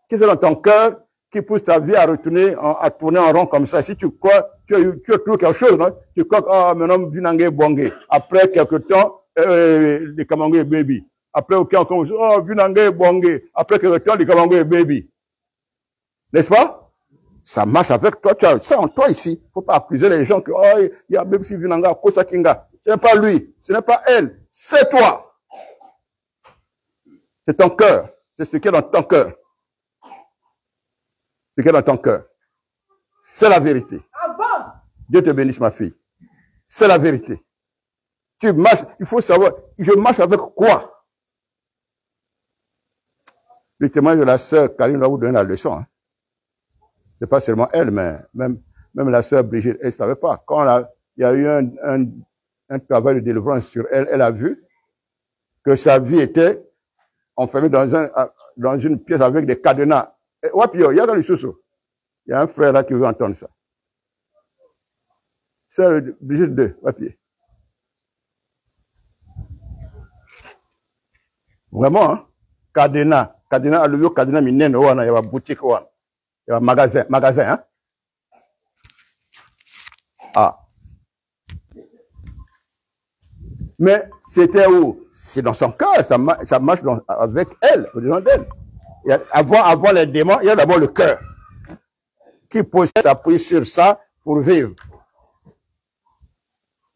Qu'est-ce qui est dans ton cœur qui pousse ta vie à retourner, à tourner en rond comme ça. Si tu crois, tu as trouvé quelque chose, non? Tu crois que, oh, maintenant, Vinangé Bongé. Après quelque temps, les Kamangé baby. Après, aucun, oh, Vinangé Bongé. Après quelque temps, les Kamangé baby. N'est-ce pas? Ça marche avec toi. Tu as ça en toi ici. Faut pas accuser les gens que, oh, il y a même si Vinanga, Kosa Kinga. Ce n'est pas lui. Ce n'est pas elle. C'est toi. C'est ton cœur. C'est ce qui est dans ton cœur. Ce qui est dans ton cœur. C'est la vérité. Dieu te bénisse, ma fille. C'est la vérité. Tu marches, il faut savoir, je marche avec quoi? Le témoignage de la sœur Karine va vous donner la leçon. Hein. C'est pas seulement elle, mais même la sœur Brigitte, elle ne savait pas. Quand il y a eu un travail de délivrance sur elle, elle a vu que sa vie était enfermée dans une pièce avec des cadenas. Wapio, il y a dans le sous-sol. Il y a un frère là qui veut entendre ça. Sœur Brigitte 2, Wapio. Vraiment, hein? Cadena, alluvieux, cadena, minen, il y a une boutique, il y a un magasin, hein? Ah. Mais c'était où? C'est dans son cœur, ça marche avec elle, au-dedans d'elle. Avant les démons, il y a d'abord le cœur qui possède s'appuyer sur ça pour vivre.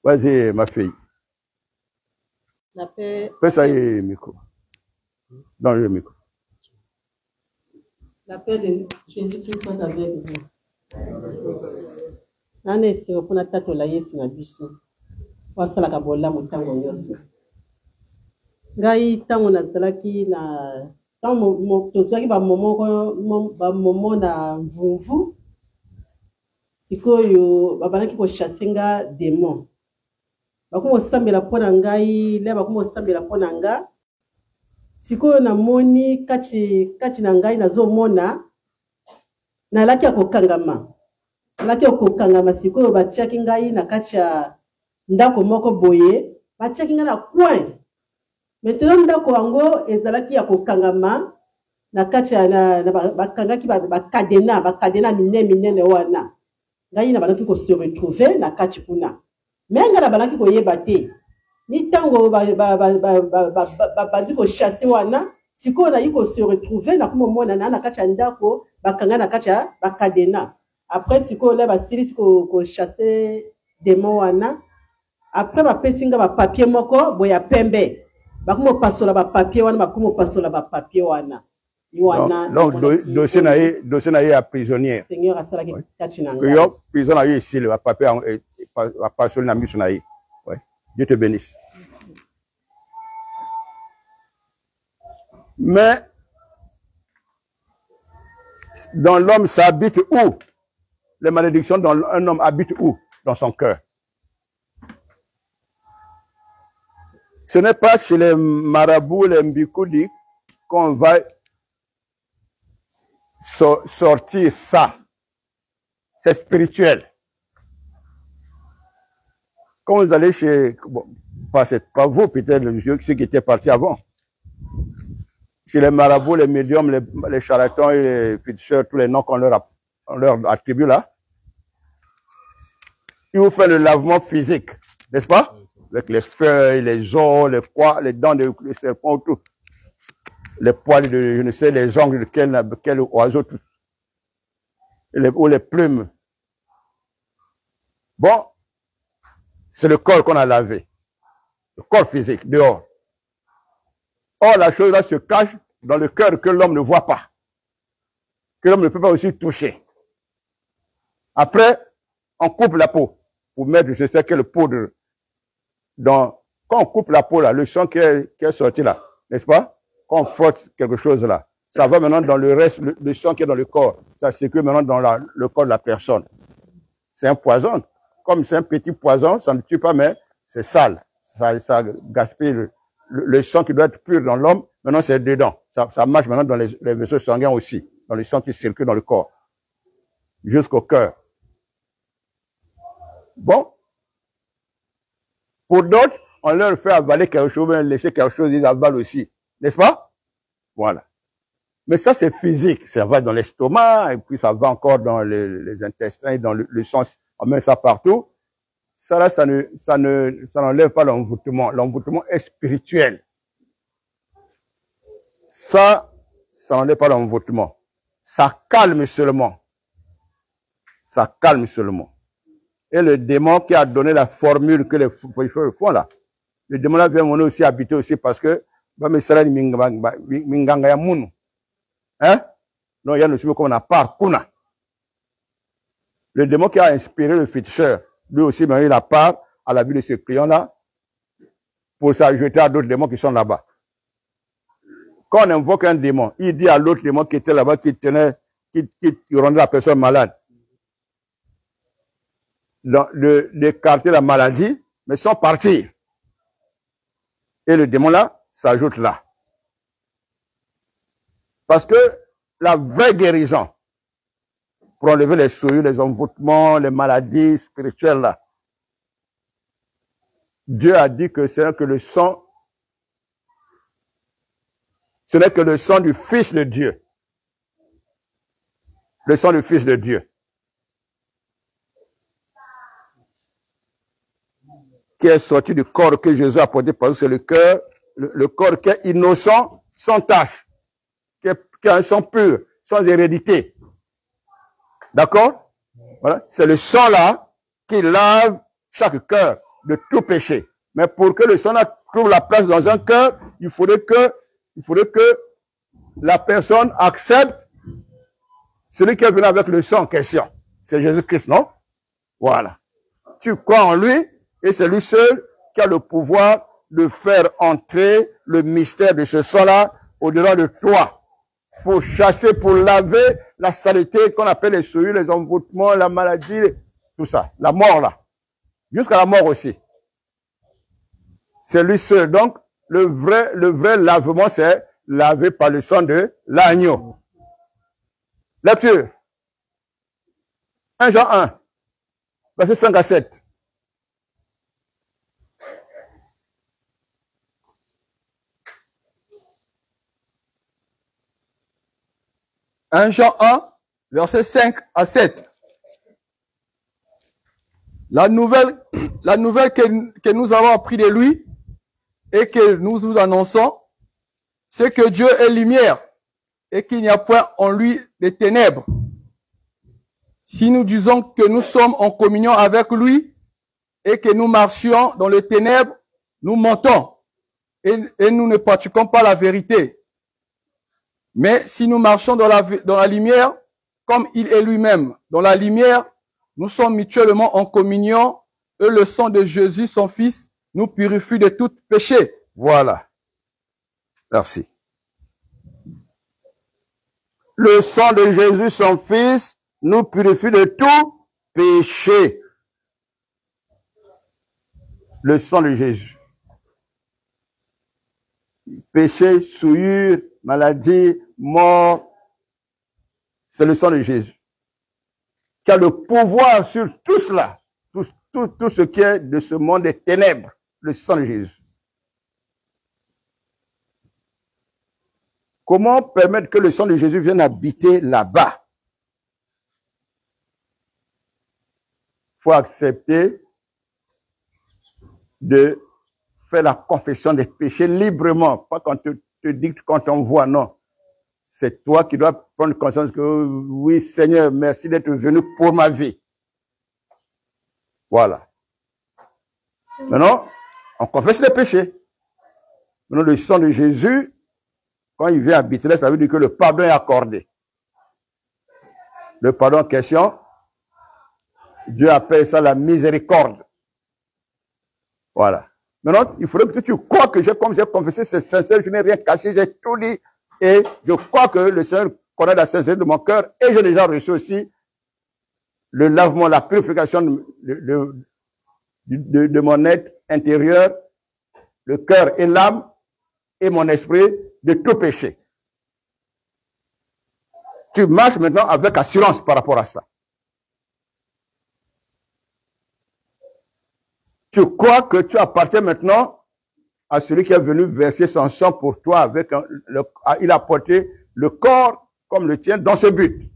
Vas-y, ma fille. Fais ça, micro. Dans le micro. La paix de Jésus-Christ soit avec vous. Nane si opona tato la Yesu na biso. Wasala ka bolamu ntango nyonso. Ngai ntango nazalaki na ntango tozwaki bamomo na mvumvu. Sikoyo babanaki kochasse nga démon. Bakumo sambela pona ngai, le bakumo sambela pona nga. Sikoyo na moni kati na ngai nazomona nalaki akokangama. Nalaki akokangama sikoyo batiaki ngai na kati ya ndako moko boye, batiaki ngai na coin. Maintenant ndako yango ezalaki akokangama na kati ya bakangaki bakadena minene wana. Ngai na banaki ko se retrouver na kati kuna. Menga na banaki ko yeba te. Ni tango bandi ko chasser wana, sikoyo na yiko se retrouver na kumomona na kati ya ndako bakanga na kati ya bakadena. Après sikoyo la basili ko chasser démon wana. Après bapesinga ba papier moko boya pembe. Bakumo pasola ba papier wana, bakumo pasola ba papier wana. Donc, dossier na ye à prisonnière. Seigneur a salaki kati na ngai. Yo prison na ye ici le papier va passer na miso na ye. Ouais. Dieu te bénisse. Mais dans l'homme, ça habite où? Les malédictions dans un homme habitent où? Dans son cœur. Ce n'est pas chez les marabouts, les mbikouli, qu'on va sortir ça. C'est spirituel. Quand vous allez chez, bon, pas vous, peut-être ceux qui étaient partis avant, chez les marabouts, les médiums, les charlatans et les féticheurs, tous les noms qu'on leur attribue là, ils vous font le lavement physique, n'est-ce pas? Avec les feuilles, les os, les dents de serpent, tout. Les poils de, je ne sais, les ongles de quel oiseau, tout. Ou les plumes. Bon, c'est le corps qu'on a lavé. Le corps physique, dehors. Or, la chose là se cache dans le cœur que l'homme ne voit pas. Que l'homme ne peut pas aussi toucher. Après, on coupe la peau pour mettre, je sais quelle poudre. Quand on coupe la peau là, le sang qui est sorti là, n'est-ce pas? Quand on frotte quelque chose là, ça va maintenant dans le reste, le sang qui est dans le corps. Ça circule maintenant dans le corps de la personne. C'est un poison. Comme c'est un petit poison, ça ne tue pas, mais c'est sale. Ça gaspille le sang qui doit être pur dans l'homme. Maintenant, c'est dedans. Ça marche maintenant dans les vaisseaux sanguins aussi, dans le sang qui circule dans le corps, jusqu'au cœur. Bon. Pour d'autres, on leur fait avaler quelque chose, laisser quelque chose, ils avalent aussi. N'est-ce pas? Voilà. Mais ça, c'est physique. Ça va dans l'estomac, et puis ça va encore dans les intestins, et dans le sang. On met ça partout. Ça, là, ça n'enlève pas l'envoûtement. L'envoûtement est spirituel. Ça n'enlève pas l'envoûtement. Ça calme seulement. Ça calme seulement. Et le démon qui a donné la formule que les font là, le démon là vient aussi habiter aussi parce que, hein? Non, il y a aussi comme on a part, kuna. Le démon qui a inspiré le féticheur, lui aussi, il a part à la vie de ce client-là pour s'ajouter à d'autres démons qui sont là-bas. Quand on invoque un démon, il dit à l'autre démon qui était là-bas, qui rendait la personne malade, d'écarter la maladie, mais sans partir. Et le démon là s'ajoute là. Parce que la vraie guérison, pour enlever les souillures, les envoûtements, les maladies spirituelles là, Dieu a dit que c'est que le sang, ce n'est que le sang du Fils de Dieu. Le sang du Fils de Dieu. Qui est sorti du corps que Jésus a porté, parce que c'est le corps qui est innocent, sans tache, qui a un sang pur, sans hérédité. D'accord? Voilà. C'est le sang là qui lave chaque cœur de tout péché. Mais pour que le sang là trouve la place dans un cœur, il faudrait que la personne accepte celui qui est venu avec le sang en question. C'est Jésus-Christ, non? Voilà. Tu crois en lui, et c'est lui seul qui a le pouvoir de faire entrer le mystère de ce sang-là au-delà de toi, pour chasser, pour laver la saleté qu'on appelle les souillures, les envoûtements, la maladie, tout ça, la mort là, jusqu'à la mort aussi. C'est lui seul. Donc, le vrai lavement, c'est lavé par le sang de l'agneau. Lecture. 1 Jean 1, verset 5 à 7. 1 Jean 1, verset 5 à 7. La nouvelle que nous avons appris de lui et que nous vous annonçons, c'est que Dieu est lumière et qu'il n'y a point en lui de ténèbres. Si nous disons que nous sommes en communion avec lui et que nous marchions dans les ténèbres, nous mentons et nous ne pratiquons pas la vérité. Mais si nous marchons dans la lumière, comme il est lui-même dans la lumière, nous sommes mutuellement en communion et le sang de Jésus, son Fils, nous purifie de tout péché. Voilà. Merci. Le sang de Jésus, son Fils, nous purifie de tout péché. Le sang de Jésus. Péché, souillure, maladie, mort, c'est le sang de Jésus qui a le pouvoir sur tout cela, tout ce qui est de ce monde des ténèbres, le sang de Jésus. Comment permettre que le sang de Jésus vienne habiter là-bas? Il faut accepter de faire la confession des péchés librement, pas quand te dicte, quand on voit, non. C'est toi qui dois prendre conscience que oui, Seigneur, merci d'être venu pour ma vie. Voilà. Maintenant, on confesse les péchés. Maintenant, le sang de Jésus, quand il vient habiter là, ça veut dire que le pardon est accordé. Le pardon en question, Dieu appelle ça la miséricorde. Voilà. Maintenant, il faudrait que tu crois que comme j'ai confessé, c'est sincère, je n'ai rien caché, j'ai tout dit. Et je crois que le Seigneur connaît la sincérité de mon cœur et j'ai déjà reçu aussi le lavement, la purification de mon être intérieur, le cœur et l'âme et mon esprit de tout péché. Tu marches maintenant avec assurance par rapport à ça. Tu crois que tu appartiens maintenant à celui qui est venu verser son sang pour toi il a porté le corps comme le tien dans ce but.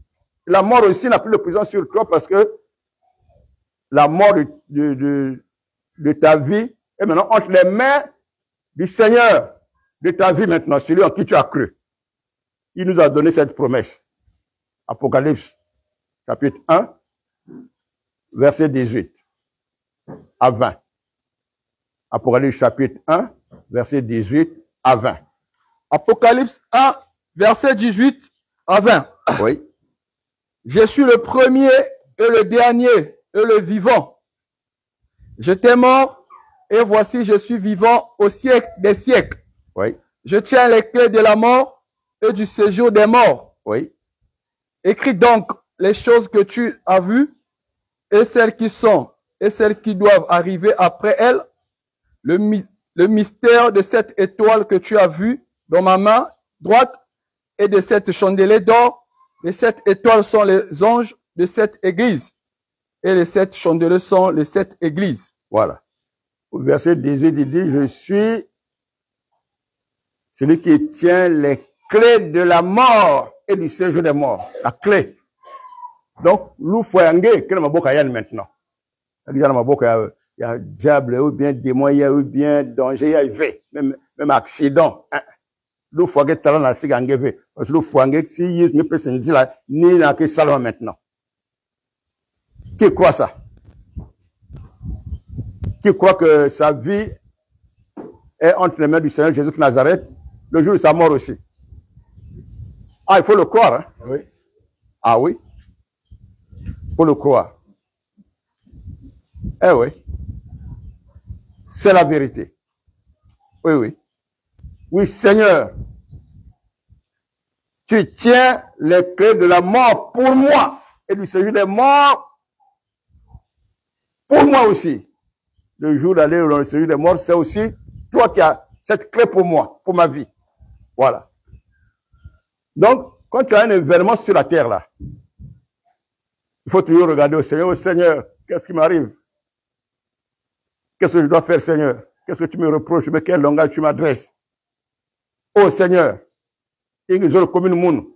La mort aussi n'a plus de prison sur toi parce que la mort de ta vie est maintenant entre les mains du Seigneur de ta vie maintenant, celui en qui tu as cru. Il nous a donné cette promesse. Apocalypse, chapitre 1, verset 18 à 20. Apocalypse, chapitre 1, verset 18 à 20. Apocalypse 1, verset 18 à 20. Oui. Je suis le premier et le dernier et le vivant. J'étais mort et voici je suis vivant au siècle des siècles. Oui. Je tiens les clés de la mort et du séjour des morts. Oui. Écris donc les choses que tu as vues et celles qui sont et celles qui doivent arriver après elles. Le mystère de cette étoile que tu as vue dans ma main droite et de cette chandelier d'or. Les 7 étoiles sont les anges de cette église. Et les 7 chandeliers sont les 7 églises. Voilà. Au verset 18, il dit, je suis celui qui tient les clés de la mort et du séjour des morts. La clé. Donc, l'ou foyangé, quel est ma maintenant? Il y a diable, ou bien démon, ou bien danger, il y a même accident. L'ou foyangé, talent, la sigangé, parce que l'ou foyangé, si il ne peut se dire là, ni n'a que salon maintenant. Qui croit ça? Qui croit que sa vie est entre les mains du Seigneur Jésus de Nazareth, le jour de sa mort aussi? Ah, il faut le croire. Hein? Oui. Ah oui. Il faut le croire. Eh oui. C'est la vérité. Oui, oui. Oui, Seigneur. Tu tiens les clés de la mort pour moi et du séjour des morts pour moi aussi. Le jour d'aller dans le séjour des morts, c'est aussi toi qui as cette clé pour moi, pour ma vie. Voilà. Donc, quand tu as un événement sur la terre là, il faut toujours regarder au Seigneur. Oh Seigneur, qu'est-ce qui m'arrive? Qu'est-ce que je dois faire, Seigneur? Qu'est-ce que tu me reproches? Mais quel langage tu m'adresses? Oh Seigneur, ils ont le commune moun.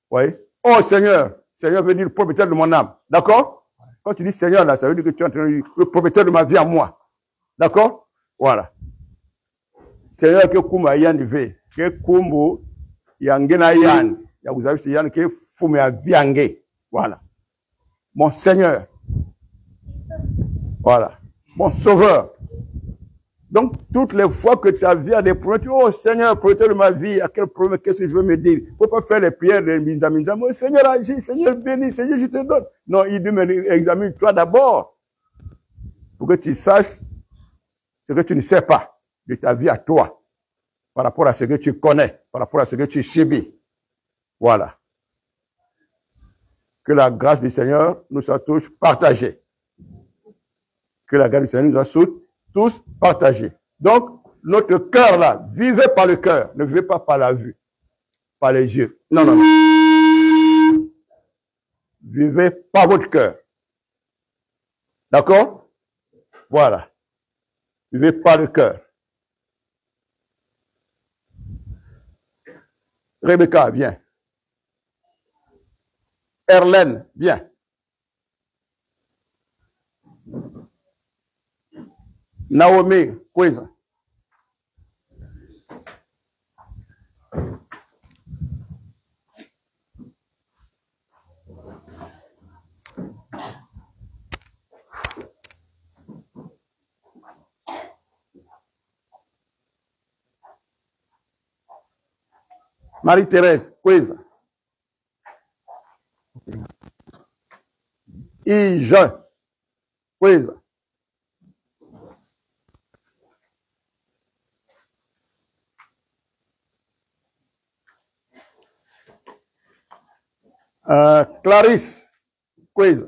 Oui. Oh Seigneur, Seigneur veut dire le propriétaire de mon âme. D'accord? Quand tu dis Seigneur là, ça veut dire que tu es en train de dire le propriétaire de ma vie à moi. D'accord? Voilà. Seigneur, que kuma yan ve, que kumbo yangena yan, ya vous avez yan que fume à viange. Voilà. Mon Seigneur. Voilà. Mon Sauveur. Donc, toutes les fois que ta vie a des problèmes, tu dis, oh Seigneur, propriétaire de ma vie, à quel problème, qu'est-ce que je veux me dire? Il ne faut pas faire les prières de Minza. Oh Seigneur, agis, Seigneur, bénis, Seigneur, je te donne. Non, il dit, mais examine-toi d'abord. Pour que tu saches ce que tu ne sais pas de ta vie à toi. Par rapport à ce que tu connais, par rapport à ce que tu subis. Voilà. Que la grâce du Seigneur nous soit tous partagée. Que la grâce du Seigneur nous soit tous partagée. Donc, notre cœur là, vivez par le cœur, ne vivez pas par la vue, par les yeux. Non, non, non. Vivez par votre cœur. D'accord? Voilà. Vivez par le cœur. Rebecca, viens. Erlène, viens. Naomi, quiz. Marie-Thérèse, quiz. Ige, quiz. Clarisse, quiz.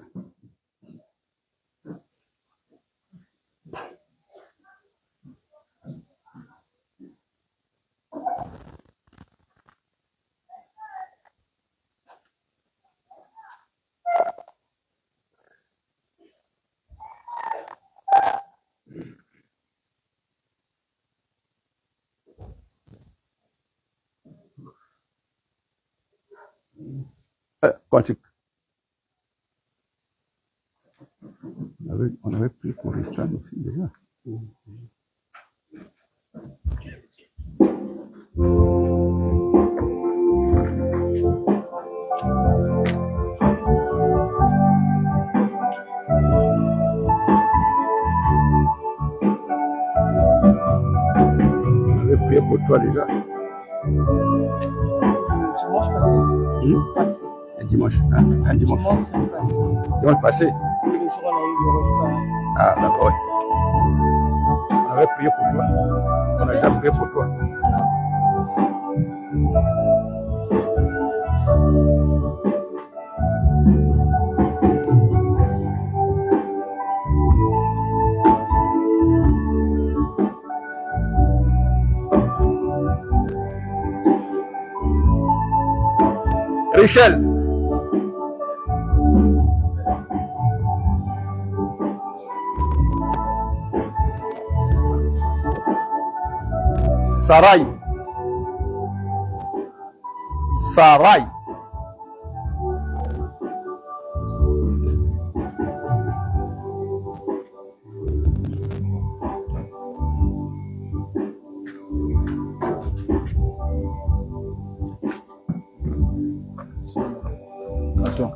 Quantique. On avait pris Coristan aussi déjà. On avait prié pour toi déjà. Dimanche passé. Un dimanche. Hein? Un dimanche. Dimanche passé. Le jour, on a eu le repas. Ah, d'accord, oui. On avait prié pour toi. On a déjà prié pour toi. Richel. Sarai. Sarai. Attends.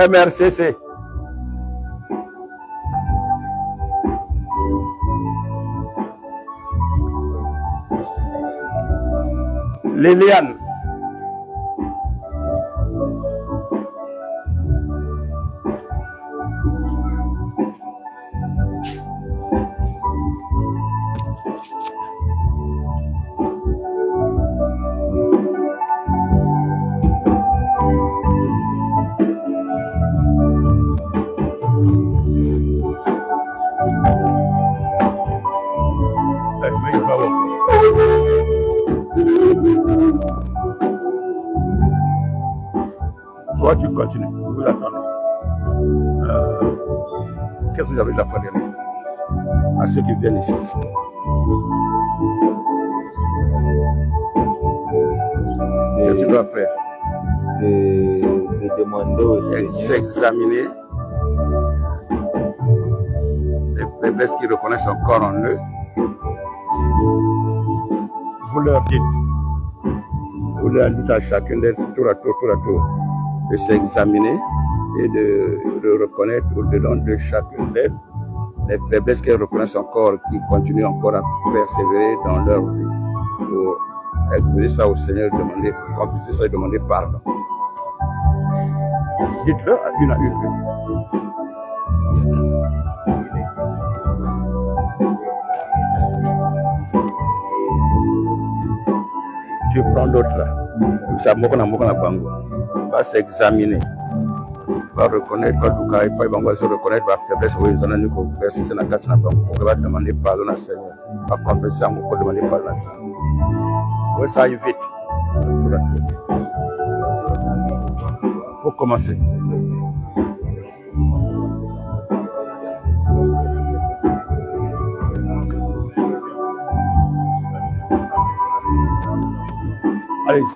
MRCC. Liliane. Toi, tu continues. Vous attendez. Qu'est-ce que vous avez de la fois dernière à ceux qui viennent ici? Qu'est-ce que tu dois faire? De demander aussi. S'examiner les faiblesses qu'ils reconnaissent encore en eux. Vous leur dites à chacun d'être tour à tour, de s'examiner et de reconnaître au-dedans de chacune d'elles les faiblesses qu'elles reconnaissent encore, qui continuent encore à persévérer dans leur vie. Pour exposer ça au Seigneur, demander, confesser ça et demander pardon. Dites-le une à une. Tu prends d'autres là. Ça va s'examiner. Va reconnaître, va se reconnaître, va faiblesse, va demander pardon à Seigneur. Va confesser pour demander pardon à Seigneur. Oui, ça aille vite. Pour commencer. Allez-y.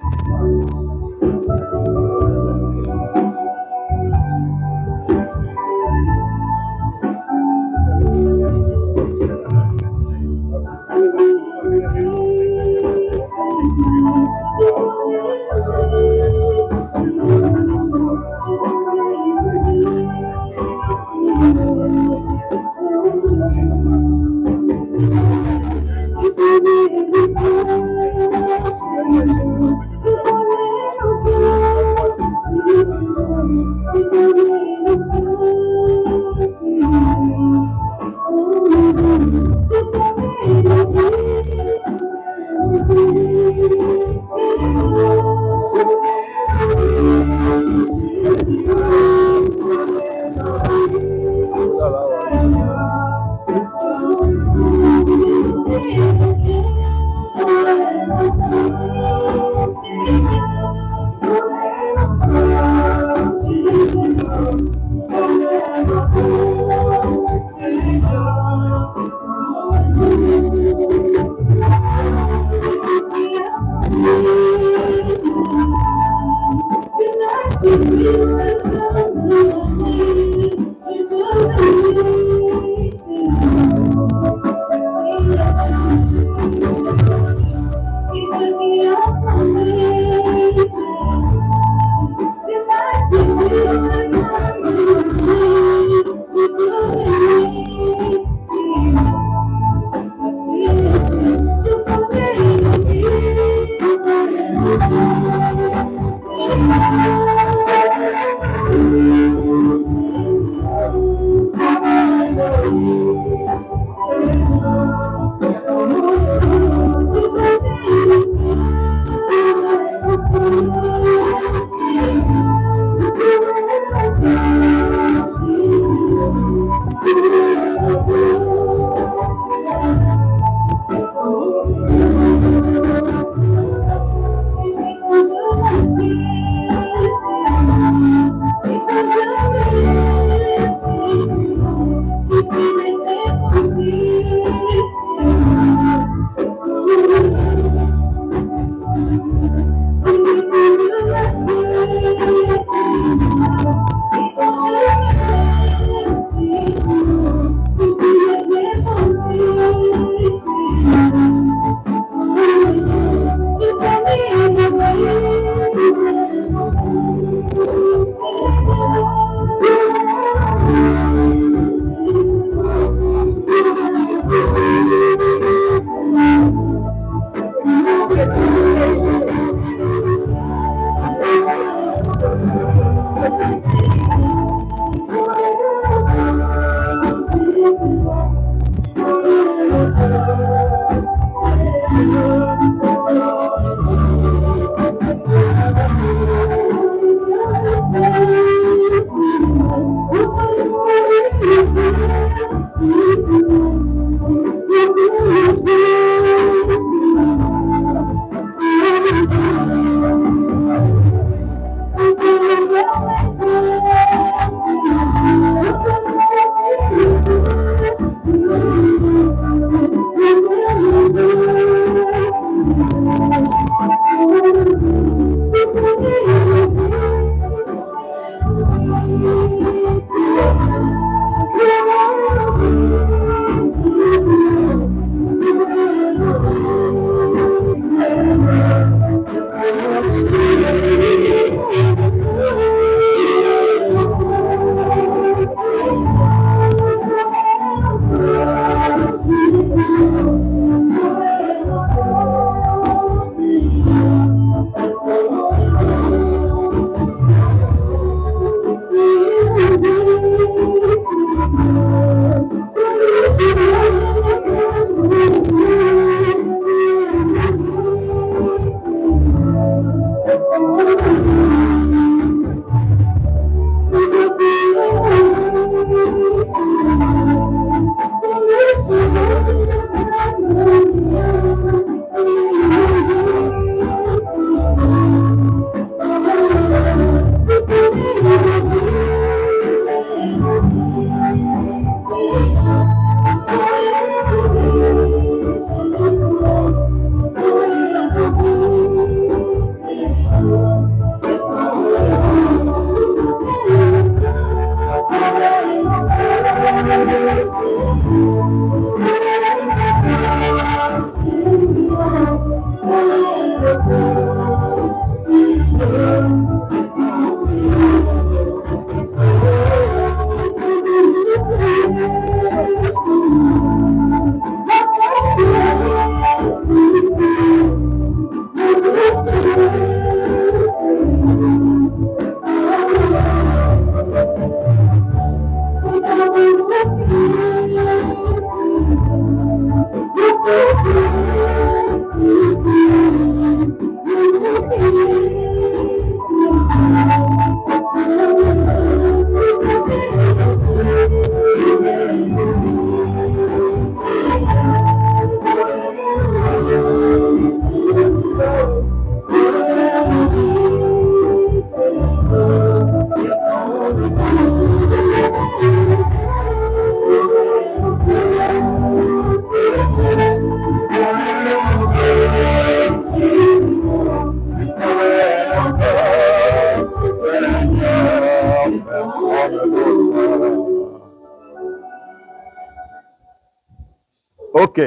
Ok.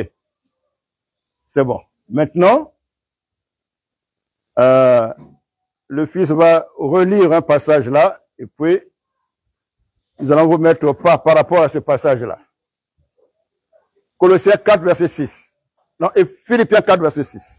C'est bon. Maintenant, le fils va relire un passage là, et puis nous allons vous mettre au pas par rapport à ce passage-là. Colossiens 4, verset 6. Non, et Philippiens 4, verset 6.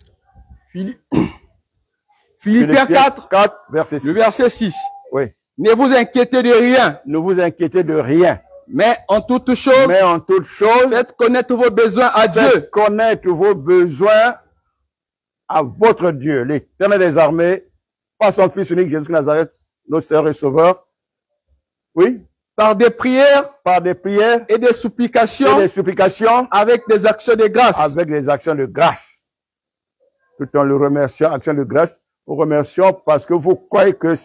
Philippiens 4, verset 6. le verset 6. Oui. Ne vous inquiétez de rien, Ne vous inquiétez de rien, mais en toute chose, mais en toute chose, faites connaître vos besoins à Dieu. faites connaître vos besoins à votre Dieu, l'Éternel des armées, par son Fils unique Jésus de Nazareth, notre Seigneur et Sauveur. Oui. Par des prières et des supplications, avec des actions de grâce. Avec des actions de grâce. Tout en le remerciant, actions de grâce, nous remercions parce que vous croyez que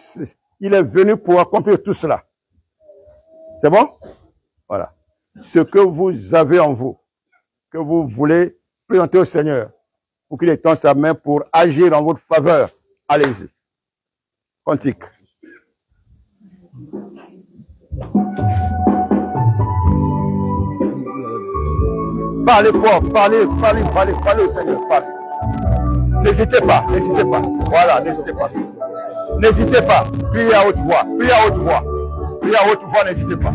il est venu pour accomplir tout cela. C'est bon? Voilà. Ce que vous avez en vous, que vous voulez présenter au Seigneur, pour qu'il étende sa main pour agir en votre faveur. Allez-y. Cantique. Parlez fort, parlez au Seigneur, parlez. N'hésitez pas. Voilà, n'hésitez pas. N'hésitez pas. Priez à haute voix, n'hésitez pas.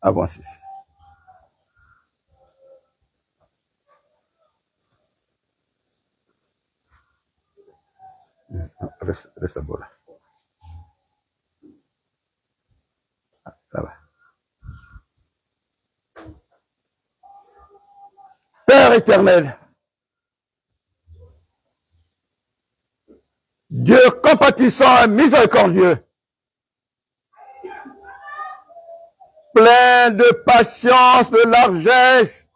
Avance ici. Reste là-bas. Là-bas. Père éternel, Dieu compatissant et miséricordieux, plein de patience, de largesse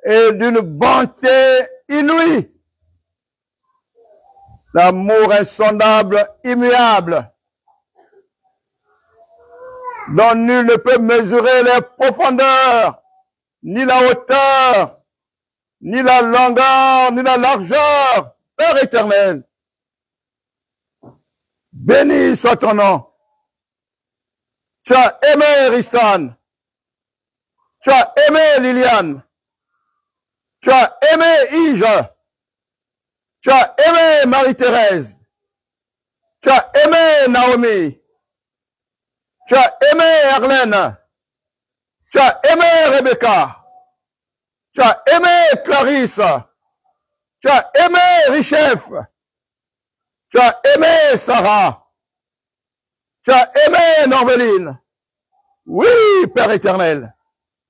et d'une bonté inouïe, l'amour insondable, immuable, dont nul ne peut mesurer les profondeurs, ni la hauteur, ni la longueur, ni la largeur, Père éternel. Béni soit ton nom. Tu as aimé Ristan. Tu as aimé Liliane. Tu as aimé Ige. Tu as aimé Marie-Thérèse. Tu as aimé Naomi. Tu as aimé Erlène. Tu as aimé Rebecca. Tu as aimé Clarisse. Tu as aimé Richef. Tu as aimé Sarah. Tu as aimé Norveline. Oui, Père éternel.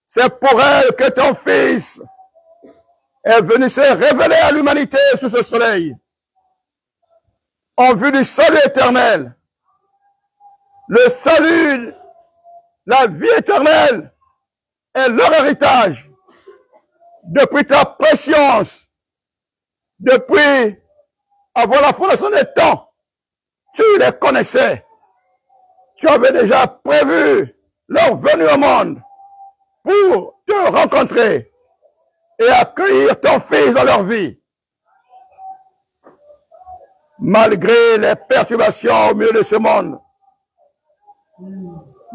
C'est pour elle que ton Fils est venu se révéler à l'humanité sous ce soleil. En vue du salut éternel. Le salut, la vie éternelle est leur héritage. Depuis ta préscience, depuis avant la fondation des temps, tu les connaissais. Tu avais déjà prévu leur venue au monde pour te rencontrer et accueillir ton Fils dans leur vie. Malgré les perturbations au milieu de ce monde,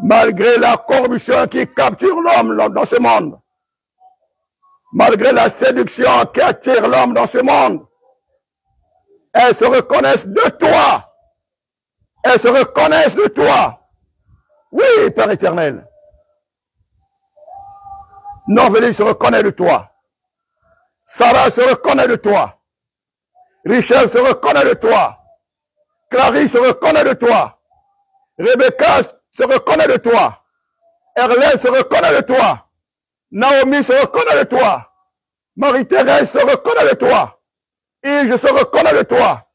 malgré la corruption qui capture l'homme dans ce monde, malgré la séduction qui attire l'homme dans ce monde, elles se reconnaissent de toi. Elles se reconnaissent de toi. Oui, Père éternel. Norveline se reconnaît de toi. Sarah se reconnaît de toi. Richel se reconnaît de toi. Clarisse se reconnaît de toi. Rebecca se reconnaît de toi. Erlène se reconnaît de toi. Naomi se reconnaît de toi. Marie-Thérèse se reconnaît de toi. Ige se reconnaît de toi.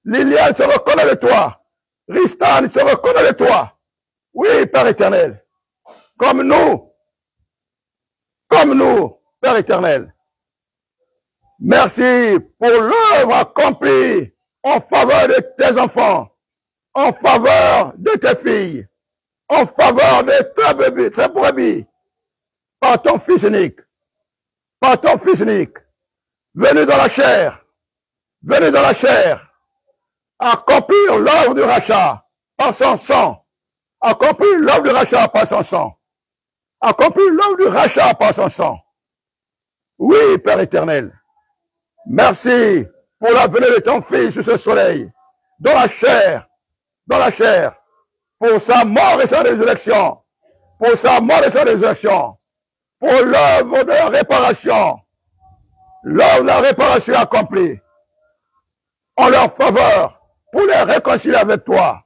Liliane se reconnaît de toi. Ristan se reconnaît de toi. Oui, Père éternel. Comme nous, Père éternel. Merci pour l'œuvre accomplie en faveur de tes enfants, en faveur de tes filles, en faveur de tes brebis, par ton Fils unique, venu dans la chair, accomplir l'œuvre du rachat par son sang, accomplir l'œuvre du rachat par son sang, accomplir l'œuvre du rachat par son sang. Oui, Père éternel, merci pour la venue de ton Fils sur ce soleil, dans la chair, pour sa mort et sa résurrection, pour l'œuvre de la réparation, accomplie en leur faveur, pour les réconcilier avec toi,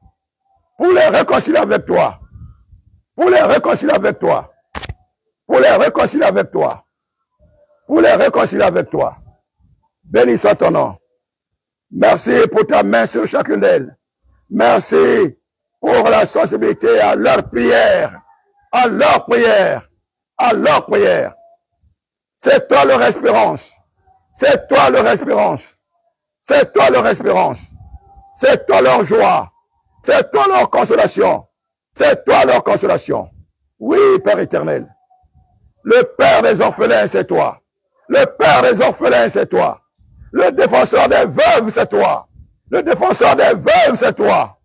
Béni soit ton nom. Merci pour ta main sur chacune d'elles. Merci pour la sensibilité à leur prière. C'est toi leur espérance. C'est toi leur joie. C'est toi leur consolation. Oui, Père éternel. Le Père des orphelins, c'est toi. Le défenseur des veuves, c'est toi.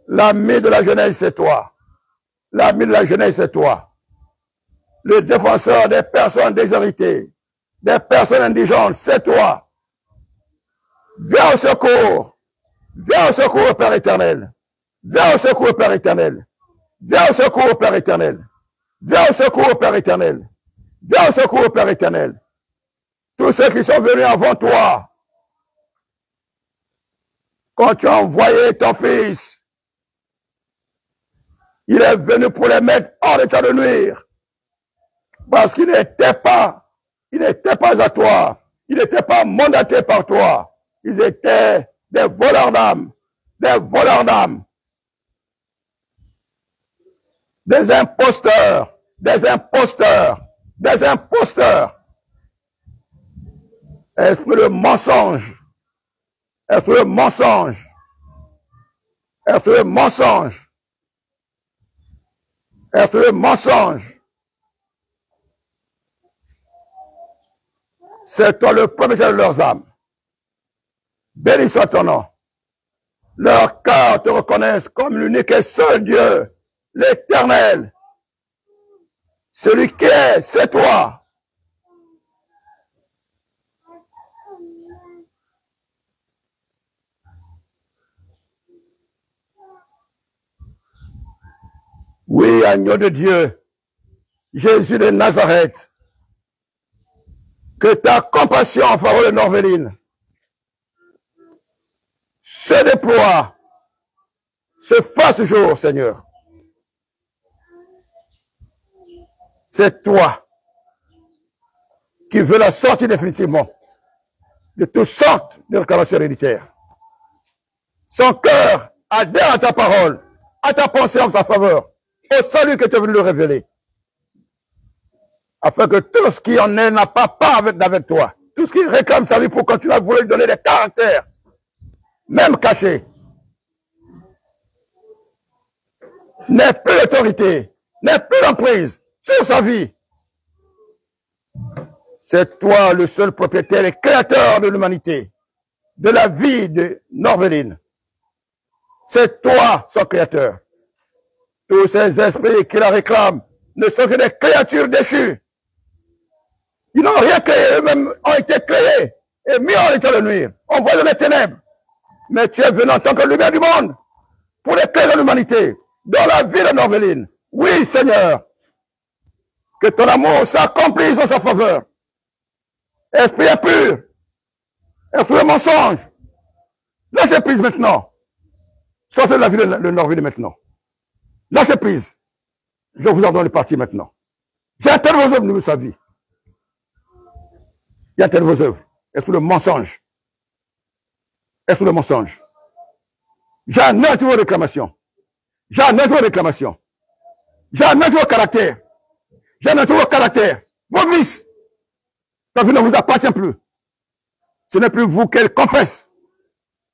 L'ami de la jeunesse, c'est toi. Le défenseur des personnes déshéritées, des personnes indigentes, c'est toi. Viens au secours, Père éternel. Viens au secours, Père éternel. Viens au secours, Père éternel. Viens au secours, Père éternel. Tous ceux qui sont venus avant toi, quand tu as envoyé ton Fils, il est venu pour les mettre hors d'état de nuire. Parce qu'il n'était pas à toi. Il n'était pas mandaté par toi. Ils étaient des voleurs d'âme, des voleurs d'âme, des imposteurs, des imposteurs, des imposteurs. Esprit de mensonge, esprit de mensonge, esprit de mensonge, esprit de mensonge. C'est toi le propriétaire de leurs âmes. Béni soit ton nom. Leurs cœurs te reconnaissent comme l'unique et seul Dieu, l'Éternel. Celui qui est, c'est toi. Oui, agneau de Dieu, Jésus de Nazareth, que ta compassion en faveur de Norvéline se déploie, se fasse jour, Seigneur. C'est toi qui veux la sortie définitivement de toutes sortes de réclamations héréditaires. Son cœur adhère à ta parole, à ta pensée en sa faveur, au salut que tu es venu le révéler. Afin que tout ce qui en est n'a pas part avec toi. Tout ce qui réclame sa vie pour continuer à vouloir lui donner des caractères, même cachés, n'est plus d'autorité, n'est plus d'emprise sur sa vie. C'est toi le seul propriétaire et créateur de l'humanité, de la vie de Norvéline. C'est toi son créateur. Tous ces esprits qui la réclament ne sont que des créatures déchues. Ils n'ont rien créé, eux-mêmes ont été créés et mis en état de nuire. On voit dans les ténèbres. Mais tu es venu en tant que lumière du monde pour éclairer l'humanité dans la vie de Norvéline. Oui, Seigneur, que ton amour s'accomplisse en sa faveur. Esprit impur, esprit de mensonge, lâchez prise maintenant. Sortez de la vie de Norvéline maintenant. Lâchez prise. Je vous ordonne de partir maintenant. J'attends vos œuvres de sa vie. J'attends vos œuvres. Esprit de mensonge. Esprit de mensonge. J'annonce vos réclamations. J'annonce vos réclamations. J'annonce vos caractères. J'annonce vos caractères. Vos vices. Sa vie ne vous appartient plus. Ce n'est plus vous qu'elle confesse.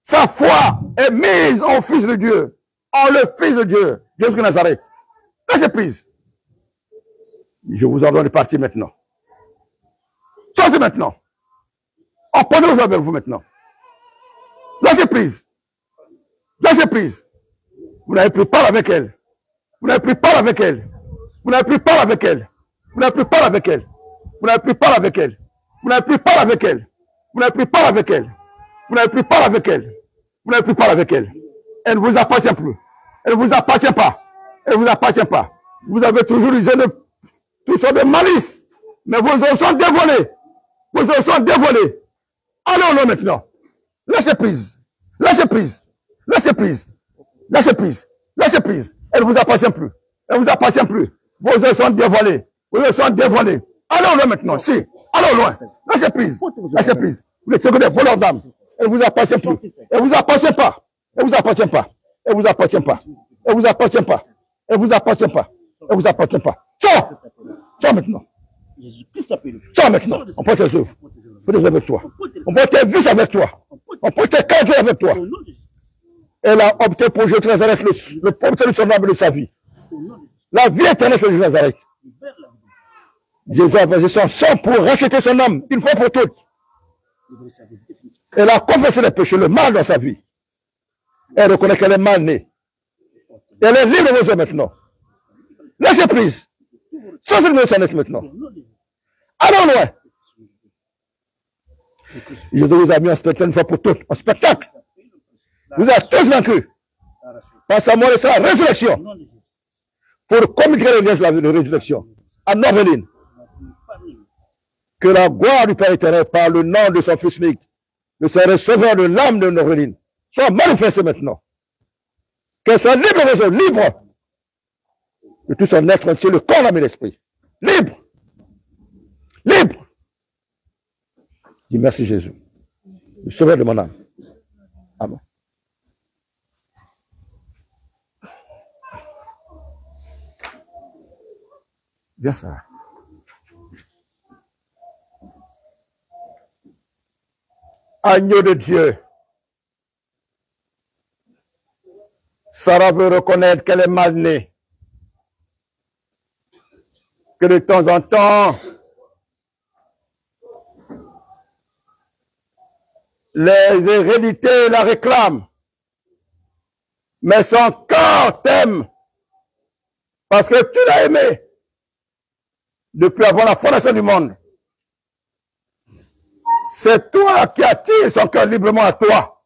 Sa foi est mise en Fils de Dieu. En le Fils de Dieu. Jésus de Nazareth. Lâchez prise. Je vous ordonne de partir maintenant. Sortez maintenant. Emportez-vous avec vous maintenant. Lâchez prise. Lâchez prise. Vous n'avez plus part avec elle. Vous n'avez plus part avec elle. Vous n'avez plus part avec elle. Vous n'avez plus part avec elle. Vous n'avez plus part avec elle. Vous n'avez plus part avec elle. Vous n'avez plus part avec elle. Vous n'avez plus part avec elle. Vous n'avez plus part avec elle. Elle ne vous appartient plus. Elle ne vous appartient pas. Elle ne vous appartient pas. Vous avez toujours usé de tout sortes de malice. Mais vos œuvres sont dévoilées. Vos œuvres sont dévoilées. Allons-le maintenant. Lâchez prise. Lâchez prise. Lâchez prise. Lâchez prise. Lâchez prise. Elle ne vous appartient plus. Elle ne vous appartient plus. Vos œuvres sont dévoilées. Vos œuvres sont dévoilées. Allons-le maintenant. Si. Allons loin. Lâchez prise. Lâchez prise. Vous êtes que des voleurs d'âme. Elle ne vous appartient plus. Elle ne vous appartient pas. Elle ne vous appartient pas. Elle ne vous appartient pas. Elle ne vous appartient pas. Elle ne vous appartient pas. Elle ne vous appartient pas. Sors. Sors maintenant. Sors maintenant. On prend tes œuvres. On prend tes œuvres avec toi. On prend tes vices avec toi. On prend tes caractères avec toi. Elle a opté pour Jésus de Nazareth, le propriétaire du semblable de sa vie. La vie éternelle, c'est Jésus de Nazareth. Jésus a versé son sang pour racheter son âme, une fois pour toutes. Elle a confessé les péchés, le mal dans sa vie. Elle reconnaît qu'elle est mal née. Elle est libre de vos œuvres maintenant. Laissez prise. Sortez de sa nette maintenant. Allons loin. Jésus vous a mis en spectacle une fois pour toutes. En spectacle. Vous êtes tous vaincus. Par sa mort et sa résurrection. pour communiquer le résurrection à Noveline. Que la gloire du Père éternel par le nom de son Fils unique, le Seigneur sauveur de l'âme de Noveline, soit manifestée maintenant. Qu'elle soit libre, libre de tout son être entier, le corps, l'âme et l'esprit. Libre. Libre. Dis merci Jésus, le sauveur de mon âme. Amen. Viens ça. Agneau de Dieu. Sarah veut reconnaître qu'elle est mal née. Que de temps en temps, les hérédités la réclament. Mais son corps t'aime. Parce que tu l'as aimé. Depuis avant la fondation du monde. C'est toi qui attires son cœur librement à toi.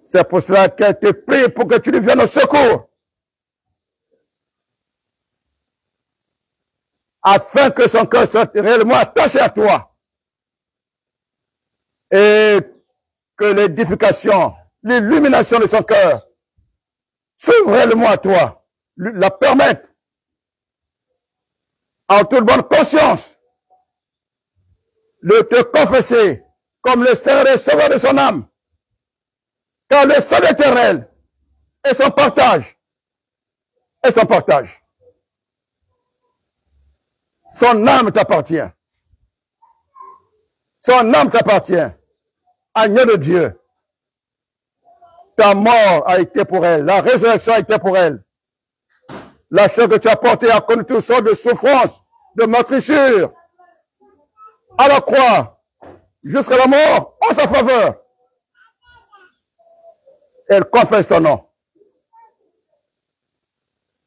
C'est pour cela qu'elle te prie pour que tu lui viennes au secours. Afin que son cœur soit réellement attaché à toi. Et que l'édification, l'illumination de son cœur s'ouvre réellement à toi. La permettre en toute bonne conscience de te confesser comme le Seigneur et Sauveur de son âme. Car le salut éternel est son partage. Et son partage. Son âme t'appartient. Son âme t'appartient. Agneau de Dieu. Ta mort a été pour elle. La résurrection a été pour elle. La chose que tu as portée a connu toutes sortes de souffrances, de meurtrissures. À la croix, jusqu'à la mort, en sa faveur. Elle confesse ton nom.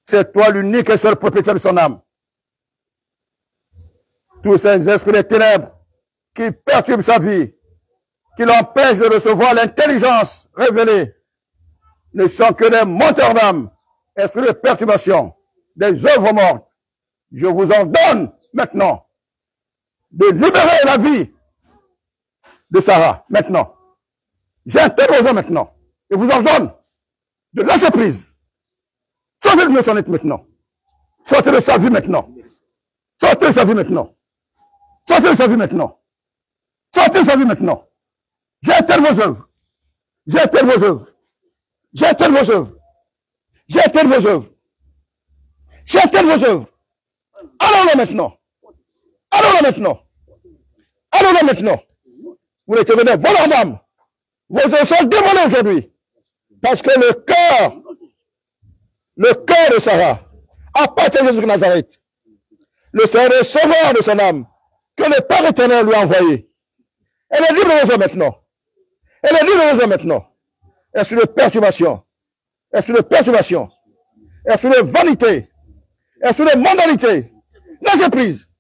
C'est toi l'unique et seul propriétaire de son âme. Tous ces esprits des ténèbres qui perturbent sa vie, qui l'empêchent de recevoir l'intelligence révélée, ne sont que des menteurs d'âme, esprits de perturbation, des œuvres mortes. Je vous en donne maintenant de libérer la vie de Sarah, maintenant. J'intègre vos âmes maintenant. Et vous ordonne de lâcher prise. Sortez de son être maintenant. Sortez de sa vie maintenant. Sortez de sa vie maintenant. Sortez de sa vie maintenant. Sortez de sa vie maintenant. J'intègre vos œuvres. J'intègre vos œuvres. J'intègre vos œuvres. J'intègre vos œuvres. J'intègre vos œuvres. Allons-là maintenant. Allons-là maintenant. Allons-là maintenant. Vous êtes venus voler d'âme. Vos œuvres sont démolés aujourd'hui. Parce que le cœur de Sarah appartient à Jésus de Nazareth. Le Seigneur est sauveur de son âme, que le Père éternel lui a envoyé. Elle est libre de vos maintenant. Elle est libre de vos maintenant. Esprit de perturbation. Esprit de perturbation. Esprit de vanité. Esprit de mondanité. Lâchez prise.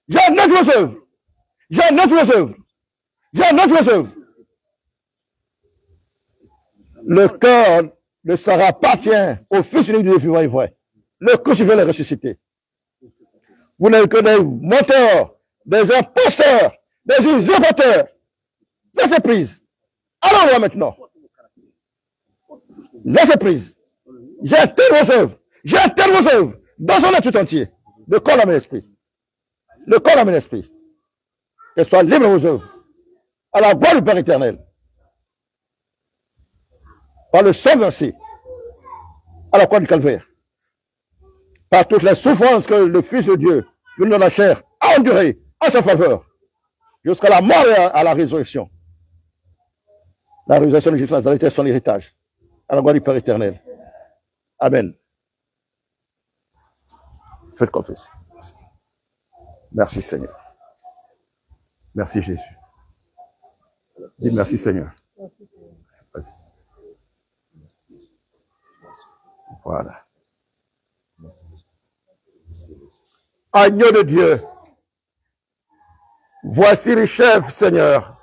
J'annonce vos œuvres. J'annonce vos œuvres. J'annonce vos œuvres. Le cœur de Sarah appartient au Fils unique du Dieu vivant et vrai. Le crucifié est ressuscité. Vous n'êtes que des menteurs, des imposteurs, des usurpateurs. Laissez prise. Allons-là maintenant. Laissez prise. J'intègre vos œuvres. J'intègre vos œuvres. Dans son être tout entier. Le corps, l'âme et l'esprit. Le corps, l'âme et l'esprit. Qu'elles soient libres vos œuvres. À la gloire du Père éternel. Par le sang versé à la croix du calvaire, par toutes les souffrances que le Fils de Dieu, venu dans la chair, a endurées en sa faveur, jusqu'à la mort et à la résurrection. La résurrection de Jésus de Nazareth est son héritage, à la gloire du Père éternel. Amen. Faites confesser. Merci Seigneur. Merci Jésus. Dis merci Seigneur. Vas-y. Voilà. Agneau de Dieu, voici les chefs, Seigneur,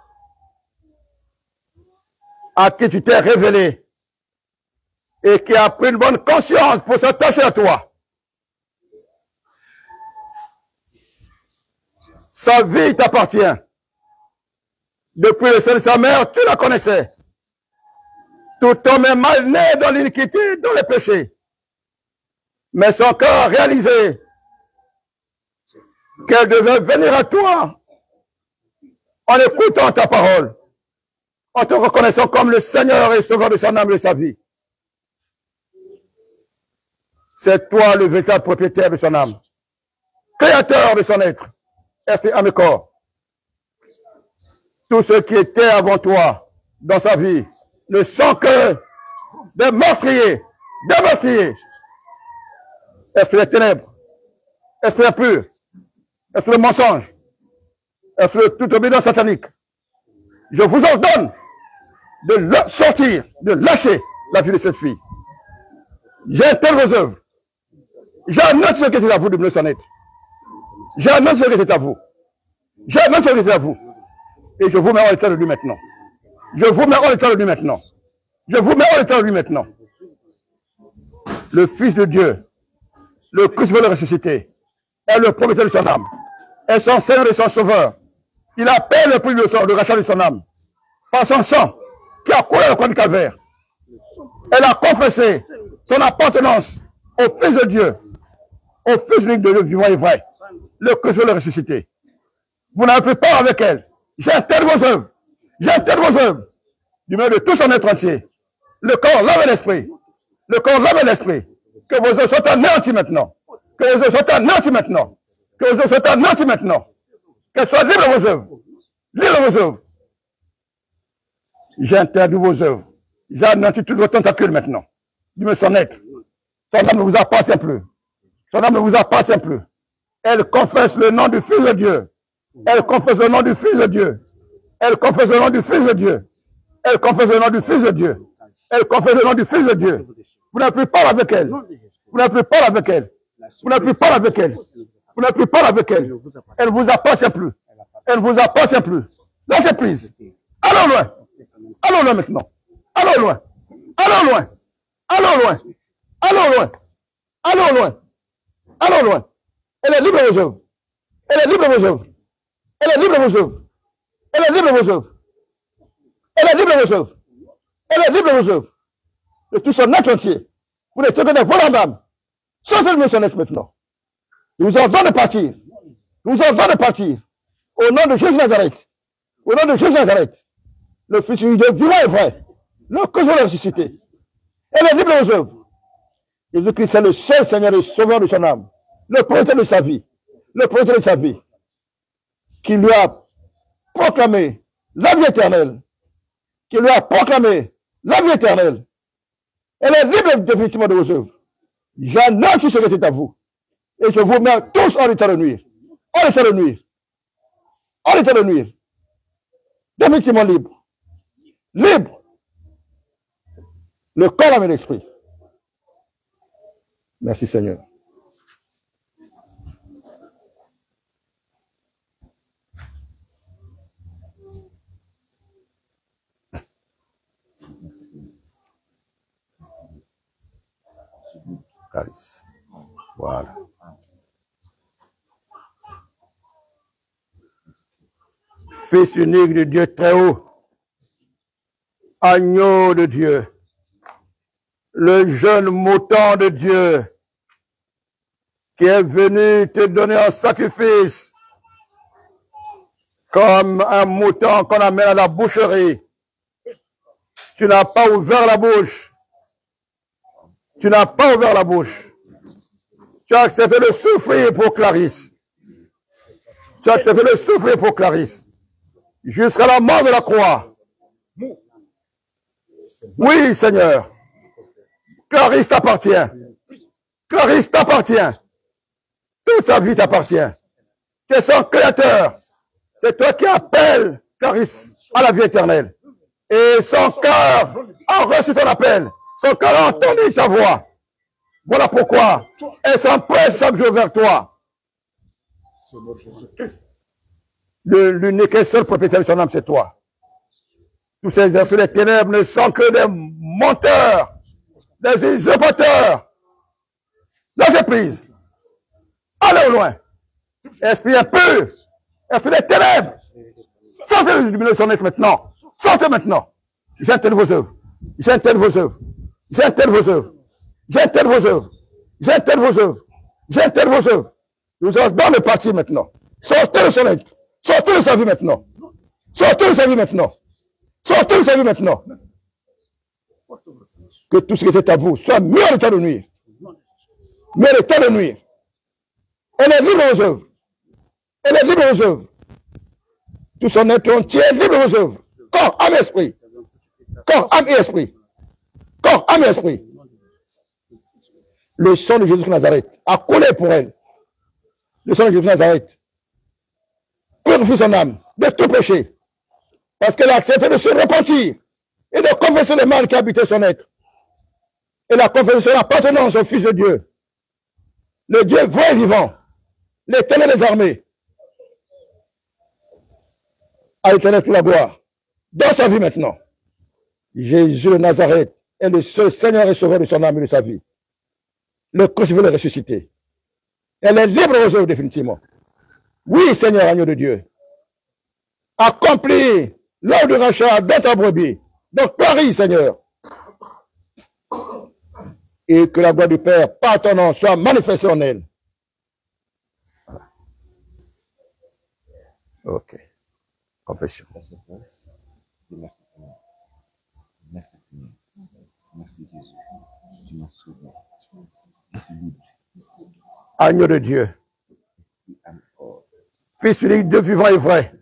à qui tu t'es révélé et qui a pris une bonne conscience pour s'attacher à toi. Sa vie t'appartient. Depuis le sein de sa mère, tu la connaissais. Tout homme est mal né dans l'iniquité, dans les péchés. Mais son cœur a réalisé qu'elle devait venir à toi en écoutant ta parole, en te reconnaissant comme le Seigneur et Sauveur de son âme et de sa vie. C'est toi le véritable propriétaire de son âme, créateur de son être, esprit, âme et corps. Tout ce qui était avant toi dans sa vie ne sont que des meurtriers, esprit des ténèbres, esprit impur, esprit de mensonge, esprit de toute obédience satanique. Je vous ordonne de sortir, de lâcher la vie de cette fille. J'intègre vos œuvres. J'annonce ce que c'est à vous de me connaître. J'annonce ce que c'est à vous. J'annonce ce que c'est à vous. Et je vous mets en état de lui maintenant. Je vous mets en état de lui maintenant. Je vous mets en état de lui maintenant. Le Fils de Dieu, le Christ veut le ressusciter, est le propriétaire de son âme, est son Seigneur et son Sauveur. Il a payé le prix de rachat de son âme par son sang qui a coulé le croix du calvaire. Elle a confessé son appartenance au Fils de Dieu, au Fils unique de Dieu vivant et vrai. Le Christ veut le ressusciter. Vous n'avez plus peur avec elle. J'intègre vos œuvres. J'intègre vos œuvres. Du milieu de tout son être entier. Le corps, l'âme et l'esprit. Le corps, l'âme et l'esprit. Que vos œuvres soient anéantis maintenant. Que vos œuvres soient anéantis maintenant. Que vos œuvres soient anéantis maintenant. Qu'elles soient libres vos œuvres. Libres vos œuvres. J'interdis vos œuvres. J'anéantis toutes vos tentacules maintenant. Du milieu de son être. Son âme ne vous appartient plus. Son âme ne vous appartient plus. Elle confesse le nom du Fils de Dieu. Elle confesse le nom du Fils de Dieu. Elle confesse le nom du Fils de Dieu. Elle confesse le nom du Fils de Dieu. Elle confesse le nom du Fils de Dieu. Vous n'avez plus peur avec elle. Vous n'avez plus peur avec elle. Vous n'avez plus peur avec elle. Vous n'avez plus peur avec elle. Elle ne vous appartient plus. Elle ne vous appartient plus. Lâchez prise. Allons loin. Allons loin maintenant. Allons loin. Allons loin. Allons loin. Allons loin. Allons loin. Allons loin. Elle est libre de vos œuvres. Elle est libre de vos œuvres. Elle est libre de vos œuvres. Elle est libre de vos œuvres. Elle est libre de vos œuvres. Elle est libre de vos œuvres. De tout son être entier. Vous n'êtes que des volants d'âme. Sortez-le son être maintenant. Je vous ordonne de partir. Je vous ordonne de partir. Au nom de Jésus Nazareth. Au nom de Jésus Nazareth. Le Fils de Dieu vivant et vrai. Le Christ de la ressuscité. Elle est libre de vos œuvres. Jésus-Christ est le seul Seigneur et Sauveur de son âme. Le prophète de sa vie. Le prophète de sa vie. Qui lui a proclamé la vie éternelle. Qui lui a proclamé la vie éternelle. Elle est libre définitivement de vos œuvres. J'annonce ce qui est à vous. Et je vous mets tous en état de nuire. En état de nuire. En état de nuire. Définitivement libre. Libre. Le corps, l'âme et l'esprit. Merci Seigneur. Caris. Voilà. Fils unique de Dieu très haut, agneau de Dieu, le jeune mouton de Dieu qui est venu te donner en sacrifice comme un mouton qu'on amène à la boucherie. Tu n'as pas ouvert la bouche. Tu n'as pas ouvert la bouche. Tu as accepté de souffrir pour Clarisse. Tu as accepté de souffrir pour Clarisse. Jusqu'à la mort de la croix. Oui, Seigneur. Clarisse t'appartient. Clarisse t'appartient. Toute sa vie t'appartient. Tu es son créateur. C'est toi qui appelles Clarisse à la vie éternelle. Et son cœur a reçu ton appel. Son cœur a entendu ta voix. Voilà pourquoi elle s'empresse chaque jour vers toi. L'unique et seul propriétaire de son âme, c'est toi. Tous ces esprits des ténèbres ne sont que des menteurs. des usurpateurs. Lâchez prise. Allez au loin. Esprit impur, esprit des ténèbres, sortez du milieu de son être maintenant. Sortez maintenant. J'intègre vos œuvres. J'intègre vos œuvres. J'intègre vos œuvres. J'intègre vos œuvres. J'intègre vos œuvres. J'intègre vos œuvres. Nous allons dans le parti maintenant. Sortez de son être. Sortez de sa vie maintenant. Sortez de sa vie maintenant. Sortez de sa vie maintenant. Que tout ce qui était à vous soit mis en état de nuire. Mis en état de nuire. Elle est libre aux œuvres. Elle est libre aux œuvres. Tout son être entier est libre aux œuvres. Corps, âme et esprit. Corps, âme et esprit. Corps, âme et esprit. Le sang de Jésus de Nazareth a coulé pour elle. Le sang de Jésus de Nazareth purifie son âme de tout péché. Parce qu'elle a accepté de se repentir et de confesser le mal qui habitait son être. Elle a confessé son appartenance au Fils de Dieu. Le Dieu vrai et vivant. L'Éternel des armées. À l'Éternel toute la gloire. Dans sa vie maintenant. Jésus de Nazareth est le seul Seigneur et Sauveur de son âme et de sa vie. Le crucifié, le ressuscité. Elle est libre aux œuvres définitivement. Oui, Seigneur, agneau de Dieu. Accomplis l'œuvre de rachat dans ta brebis. Donc, Paris, Seigneur. Et que la gloire du Père, par ton nom, soit manifestée en elle. Ok. Confession. Agneau de Dieu. Fils unique, Dieu vivant et vrai.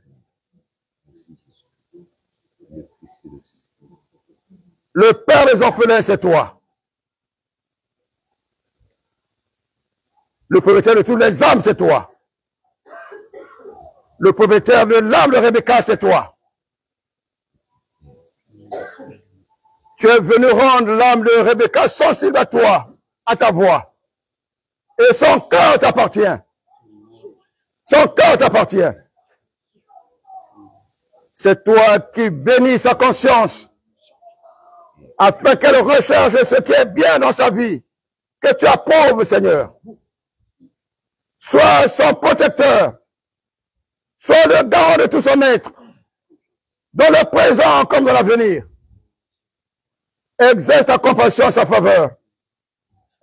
Le Père des orphelins, c'est toi. Le propriétaire de toutes les âmes, c'est toi. Le propriétaire de l'âme de Rebecca, c'est toi. Tu es venu rendre l'âme de Rebecca sensible à toi, à ta voix. Et son cœur t'appartient. Son cœur t'appartient. C'est toi qui bénis sa conscience afin qu'elle recherche ce qui est bien dans sa vie, que tu approuves, Seigneur. Sois son protecteur. Sois le garant de tout son être, dans le présent comme dans l'avenir. Exerce ta compassion en sa faveur.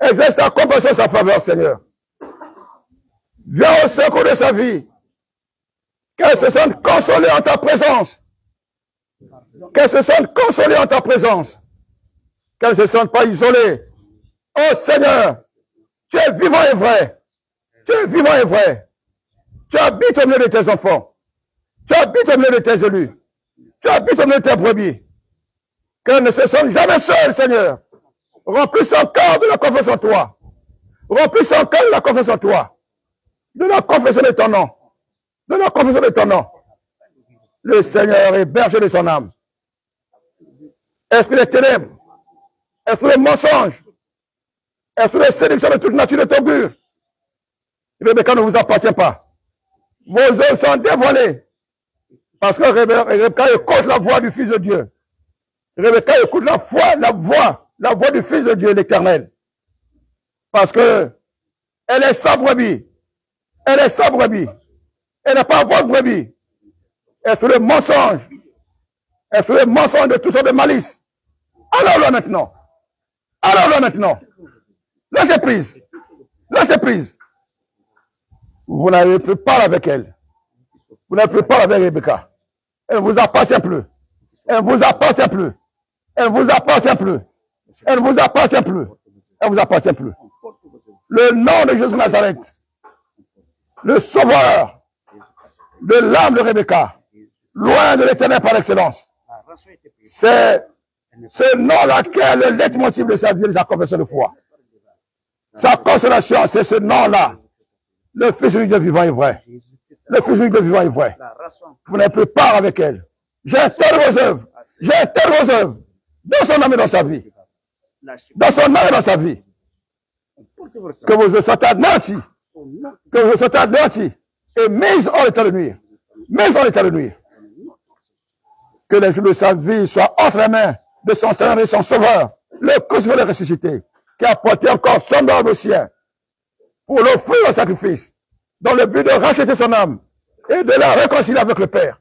Exerce ta compassion en sa faveur, Seigneur. Viens au secours de sa vie. Qu'elle se sente consolée en ta présence. Qu'elle se sente consolée en ta présence. Qu'elle ne se sente pas isolée. Oh Seigneur, tu es vivant et vrai. Tu es vivant et vrai. Tu habites au milieu de tes enfants. Tu habites au milieu de tes élus. Tu habites au milieu de tes brebis. Qu'elle ne se sente jamais seule, Seigneur. Remplis son cœur de la confiance en toi. Remplis son cœur de la confiance en toi. De la confession de ton nom. De la confession de ton nom. Le Seigneur est berger de son âme. Esprit des ténèbres. Esprit de mensonge. Esprit de séduction de toute nature de t'augure. Rebecca ne vous appartient pas. Vos œuvres sont dévoilées. Parce que Rebecca écoute la voix du Fils de Dieu. Rebecca écoute la voix du Fils de Dieu, l'Éternel. Parce que elle est sa brebis. Elle est sa brebis. Elle n'est pas votre brebis. Est-ce le mensonge? Est-ce le mensonge de tout ça de malice? Alors là maintenant. Alors là maintenant. Lâchez prise. Lâchez prise. Vous n'avez plus parler avec elle. Vous n'avez plus parler avec Rebecca. Elle ne vous appartient plus. Elle ne vous appartient plus. Elle ne vous appartient plus. Elle ne vous appartient plus. Elle ne vous appartient plus. Le nom de Jésus de Nazareth, le sauveur de l'âme de Rebecca, loin de l'Éternel par excellence, c'est ce nom-là qui est le leitmotiv de sa vie et de sa confession de foi. Sa consolation, c'est ce nom-là. Le Fils de Dieu vivant est vrai. Le Fils de Dieu vivant est vrai. Vous n'avez plus part avec elle. J'intègre vos œuvres. J'intègre vos œuvres. Dans son âme et dans sa vie. Dans son âme et dans sa vie. Que vos œuvres soient anéantis. Que vos œuvres soient anéantis. Et mises en état de nuire. Mises en état de nuire. Que les jours de sa vie soient entre les mains de son Seigneur et son Sauveur. le crucifié le ressuscité, qui a porté encore son âme au sien, pour l'offrir au sacrifice, dans le but de racheter son âme et de la réconcilier avec le Père.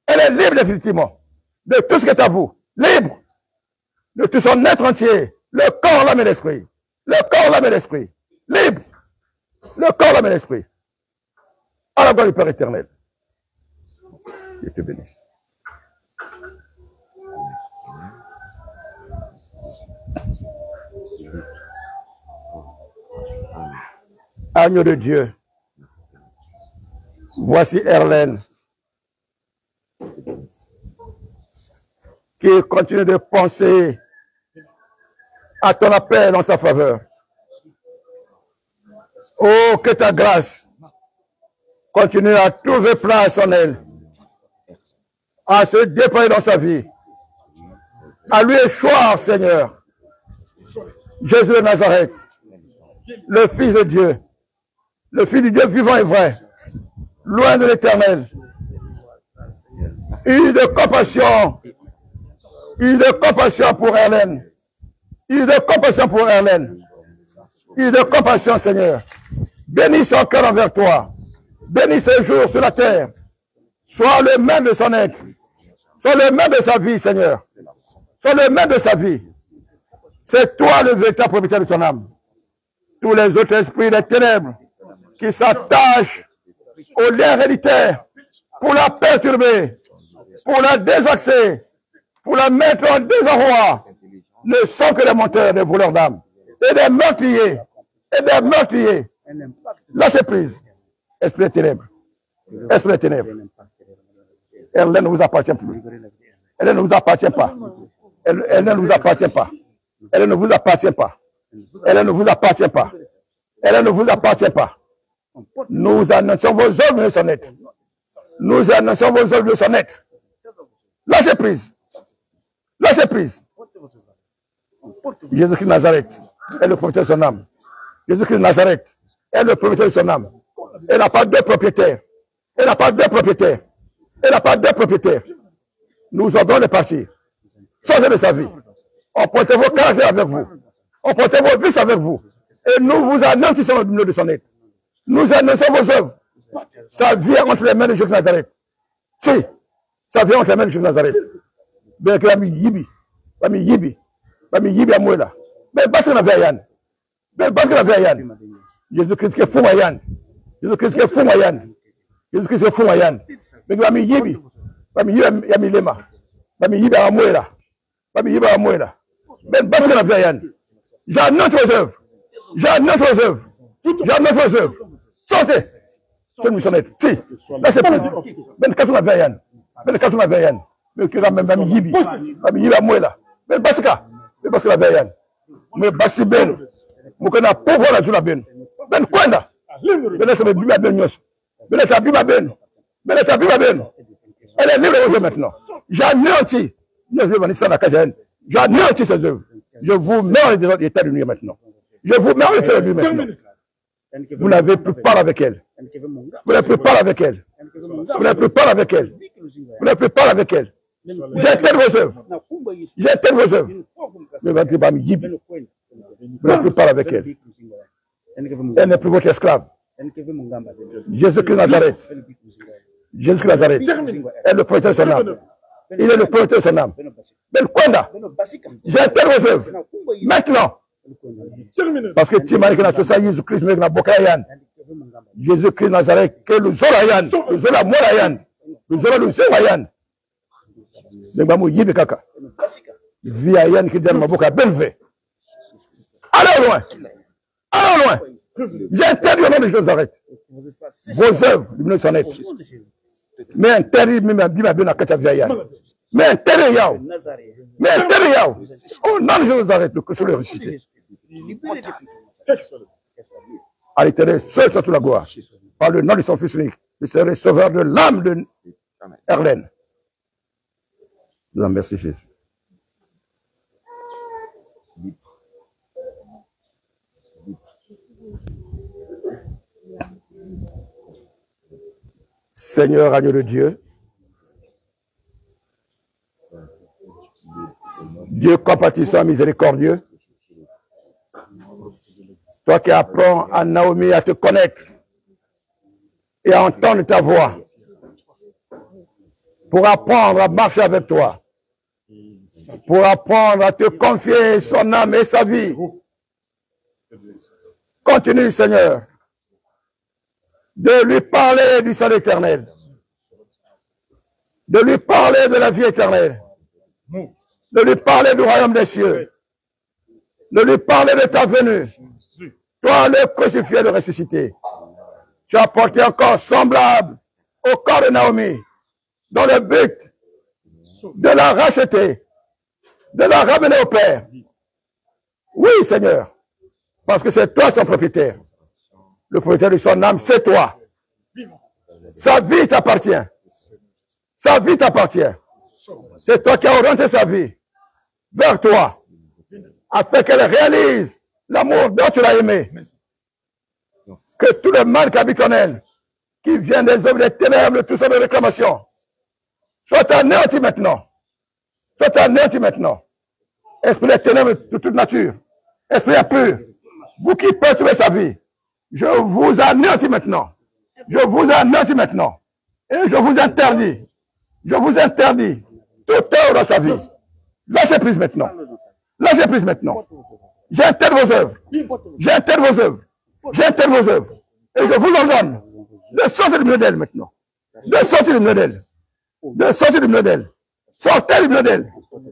Elle est libre définitivement de tout ce qui est à vous, libre de tout son être entier, le corps, l'âme et l'esprit. Le corps, l'âme et l'esprit. Libre. Le corps, l'âme et l'esprit. À la gloire du Père éternel. Je te bénisse. Agneau de Dieu, voici Erlène qui continue de penser à ton appel en sa faveur. Oh, que ta grâce continue à trouver place en elle, à se déployer dans sa vie, à lui échoir, Seigneur, Jésus de Nazareth, le Fils de Dieu, le Fils du Dieu vivant et vrai, loin de l'Éternel, eu de compassion pour Erlène, eu de compassion pour Erlène, eu de compassion, Seigneur. Bénis son cœur envers toi, bénis ses jours sur la terre, sois le maître de son être, sois le maître de sa vie, Seigneur, sois le maître de sa vie. C'est toi le véritable propriétaire de son âme. Tous les autres esprits des ténèbres qui s'attachent aux liens héréditaires pour la perturber, pour la désaxer, pour la mettre en désarroi, ne sont que des menteurs, des voleurs d'âme, et des meurtriers, Lâchez prise, esprit des ténèbres, esprit des ténèbres. Elle ne vous appartient plus. Elle ne vous appartient pas. Elle ne vous appartient pas. Elle ne vous appartient pas. Elle ne vous appartient pas. Elle ne vous appartient pas. Nous annonçons vos œuvres de son être. Nous annonçons vos œuvres de son être. Lâchez prise. Lâchez prise. Jésus-Christ de Nazareth est le propriétaire de son âme. Jésus-Christ de Nazareth est le propriétaire de son âme. Elle n'a pas deux propriétaires. Elle n'a pas deux propriétaires. Elle n'a pas deux propriétaires. Nous ordonnons de partir. Sortez de sa vie. Emportez vos caractères avec vous. Emportez vos vices avec vous. Et nous vous annonçons le milieu de son être. Nous annonçons vos œuvres. Ça vient entre les mains de Jésus de Nazareth. Si, ça vient entre les mains de Jésus de Nazareth. Bien que l'ami Yibi, à moi là. Mais parce que la vie Yann. Mais parce que la vie Yann. Jésus-Christ qui est fou Yann. Jésus-Christ qui est fou Yann. Jésus-Christ qui est fou Yann. Mais l'ami Yibi, l'ami Lema, l'ami Yibi à moi là. L'ami Yibi à moi là. Mais parce que la vie Yann. J'annonce vos œuvres. J'annonce vos œuvres. J'annonce vos œuvres. Sortez. C'est une mission nette. Si. Là c'est plus. Mais quand on a vie Yann. Mais quand on a vie Yann. Mais que l'ami Yibi. L'ami Yibi à moi là. Mais parce que la vie Yann. Mais basi ben. Mukana pauvre la joue la ben. Ben kwenda. Ben ça me bima ben nyos. Ben ça bima ben. Ben ça bima ben. Elle est libre aujourd'hui maintenant. J'anéantis. J'anéantis ces œuvres. Je vous mets en état de nuit maintenant. Je vous mets en état de nuit maintenant. Vous n'avez plus part avec elle. Vous n'avez plus part avec elle. Vous n'avez plus part avec elle. Vous n'avez plus part avec elle. J'éteins vos œuvres. J'éteins vos œuvres. Vous n'avez plus part avec elle. Elle n'est plus votre esclave. Jésus-Christ de Nazareth. Jésus-Christ de Nazareth est le propriétaire de son âme. Il est le propriétaire de son âme. Ben Kwenda, j'éteins vos œuvres. Maintenant. Parce que tu m'as dit que la société Jésus-Christ n'est pas Bokayan. Jésus-Christ de Nazareth, que le Zorayan, le Zora Morayan, le Zora le Zorayan. Le Bamou Yibi Kaka. Viayan qui donne ma boca belvé. Allez loin. Allez loin. J'interdis au nom de Jésus de Nazareth. Vos œuvres, lumineux s'en être. Mais interdit, même à Bima Ben à Kacha Viayan. Mais interdit Yao. Mais interdit Yao. Au nom de Jésus de Nazareth, que sur le ressuscité. À l'éternel, seul sur toute la gloire. Par le nom de son Fils unique, le Seigneur sauveur de l'âme de Erlène. Nous remercions Jésus. Seigneur, agneau de Dieu, Dieu compatissant, miséricordieux. Toi qui apprends à Naomi à te connaître et à entendre ta voix pour apprendre à marcher avec toi, pour apprendre à te confier son âme et sa vie. Continue, Seigneur, de lui parler du salut éternel, de lui parler de la vie éternelle, de lui parler du royaume des cieux, de lui parler de ta venue. Toi, le crucifié, le ressuscité, tu as porté un corps semblable au corps de Naomi, dans le but de la racheter, de la ramener au Père. Oui, Seigneur, parce que c'est toi son propriétaire. Le propriétaire de son âme, c'est toi. Sa vie t'appartient. Sa vie t'appartient. C'est toi qui as orienté sa vie vers toi, afin qu'elle réalise l'amour dont tu l'as aimé. Que tout le mal qui habite en elle, qui vient des œuvres des ténèbres, de tout ça de réclamation, soit anéanti maintenant. Soit anéanti maintenant. Esprit des ténèbres de toute nature, esprit impur, vous qui perturbez sa vie, je vous anéantis maintenant. Je vous anéantis maintenant. Et je vous interdis tout œuvre dans sa vie. Lâchez prise maintenant. Lâchez prise maintenant. J'intègre vos œuvres. J'intègre vos œuvres. J'intègre vos œuvres. Et je vous ordonne de sortir du milieu d'elle maintenant. De sortir du milieu d'elle. De sortir du milieu d'elle. Sortez du milieu d'elle.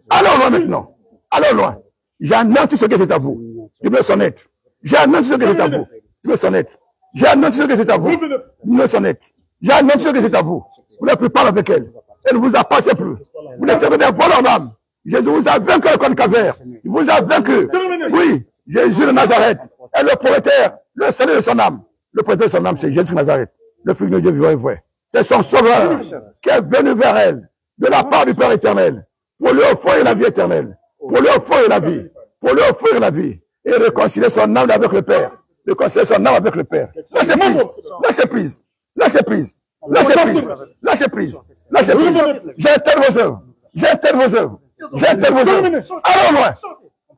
Allons loin maintenant. Allons loin. J'anéantis ce qui est à vous. Du milieu de son être. J'anéantis ce qui est à vous. Du milieu de son être. J'anéantis ce qui est à vous. Du milieu de son être. J'anéantis ce qui est à vous. Vous n'avez plus parler avec elle. Elle ne vous appartient plus. Vous n'êtes que des voleurs d'âme. Jésus vous a vaincu le camp de Calvaire. Il vous a vaincu. Oui, Jésus de Nazareth est le propriétaire, le salut de son âme. Le propriétaire de son âme, c'est Jésus de Nazareth, le Fils de Dieu vivant et vrai. C'est son sauveur qui est venu vers elle, de la part du Père éternel, pour lui offrir la vie éternelle, pour lui offrir la vie, pour lui offrir la vie, et réconcilier son âme avec le Père. Réconcilier son âme avec le Père. Lâchez prise, lâchez prise, lâchez prise, lâchez prise, lâchez prise, lâchez prise. J'intègre vos œuvres, j'intègre vos œuvres. J'intègre vos œuvres. Allons loin.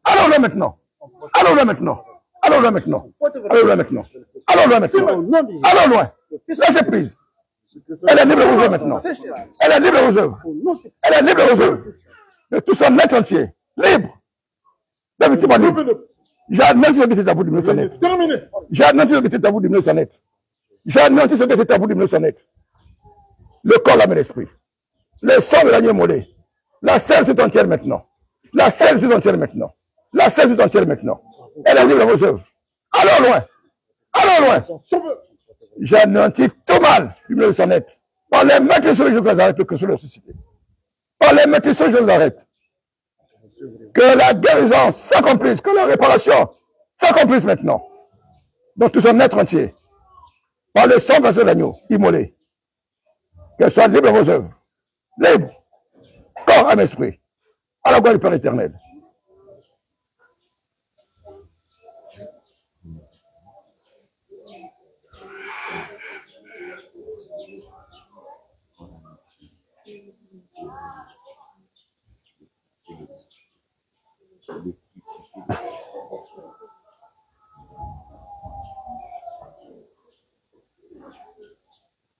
Allons loin maintenant. Allons loin maintenant. Allons loin maintenant. Allons loin maintenant. Allons loin maintenant. Allons loin. Lâchez prise. Elle est libre de vos œuvres maintenant. Elle est libre de vos œuvres. Elle est libre de vos œuvres. De tout son être entier. Libre. Effectivement libre. J'admets ce qui est à vous du milieu de son être. J'admets ce qui est à vous du milieu de son être. J'admets ce qui est à vous du milieu de son être. Le corps, l'âme et l'esprit. Le sang de l'agneau mollet. La selle tout entière maintenant. La selle tout entière maintenant. La selle tout entière maintenant. Elle est libre de vos œuvres. Allons loin. Allons loin. J'anéantis tout mal du milieu de son être. Par les mains qui sont les jours que j'arrête, que sur le ressuscité. Par les mains qui sont les jours que j'arrête. Que la guérison s'accomplisse, que la réparation s'accomplisse maintenant. Dans tout son être entier. Par le sang de l'agneau immolé. Qu'elle soit libre de vos œuvres. Libre. Corps, âme, esprit, à la gloire du Père éternel.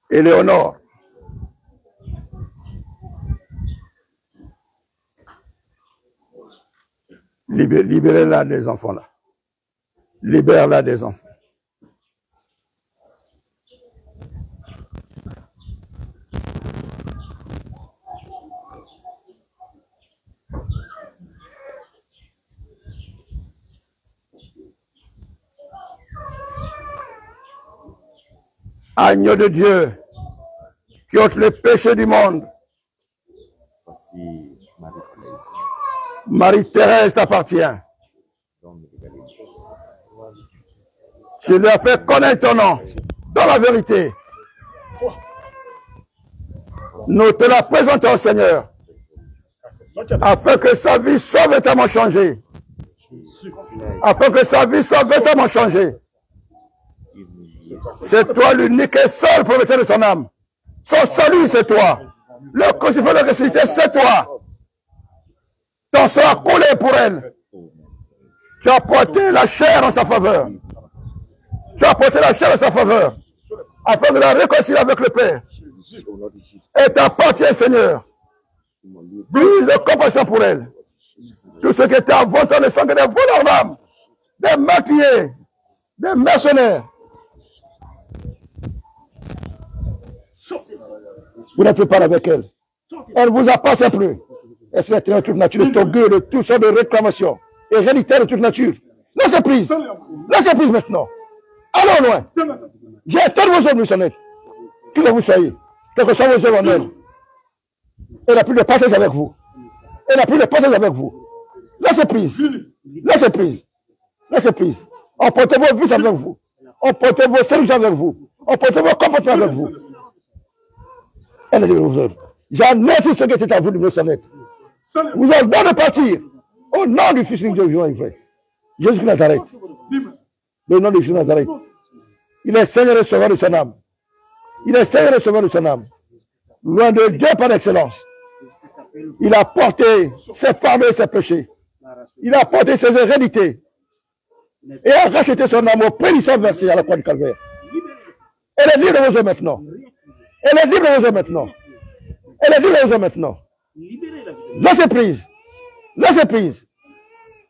Éléonore, libérez-la des enfants là. Libère-la des enfants. Agneau de Dieu, qui ôte les péchés du monde. Marie-Thérèse t'appartient. Tu lui as fait connaître ton nom dans la vérité. Nous te la présentons, Seigneur, afin que sa vie soit véritablement changée. Afin que sa vie soit véritablement changée. C'est toi l'unique et seul propriétaire de son âme. Son salut, c'est toi. Le crucifié de la ressuscité, c'est toi. Ton sang a coulé pour elle. Tu as porté la chair en sa faveur. Tu as porté la chair en sa faveur. Afin de la réconcilier avec le Père. Et t'appartient, Seigneur. Brise de compassion pour elle. Tous ceux qui étaient avant toi ne sont que des voleurs d'âmes, des meurtriers, des mercenaires. Vous n'êtes plus pas avec elle. Elle ne vous appartient plus. Elle fait de toute nature, de torgueux, de toutes sortes de réclamations, héréditaires de toute nature. Laissez prise. Laissez prise maintenant. Allons loin. J'ai éteint vos œuvres, missionnaires. Qui que vous soyez, quelles que soient vos œuvres en elle. Elle n'a plus de passage avec vous. Elle n'a plus de passage avec vous. Laissez prise. Laissez prise. Laissez prise. Emportez vos vices avec vous. Emportez vos séductions avec vous. Emportez vos comportements avec vous. Elle est de vos œuvres. J'anéantis ce qui était à vous de me connaître. Vous ordonnez de partir. Au nom du Fils de Dieu vivant et vrai. Jésus de Nazareth. Le nom de Jésus de Nazareth. Il est Seigneur et Sauveur de son âme. Il est Seigneur et Sauveur de son âme. Loin de Dieu par excellence. Il a porté ses fardeaux et ses péchés. Il a porté ses hérédités. Et a racheté son âme au prix du sang versé à la croix du Calvaire. Elle est libre de vos œuvres maintenant. Elle est libre de vos œuvres maintenant. Elle est libre de vos œuvres maintenant. Laissez prise. Laissez prise.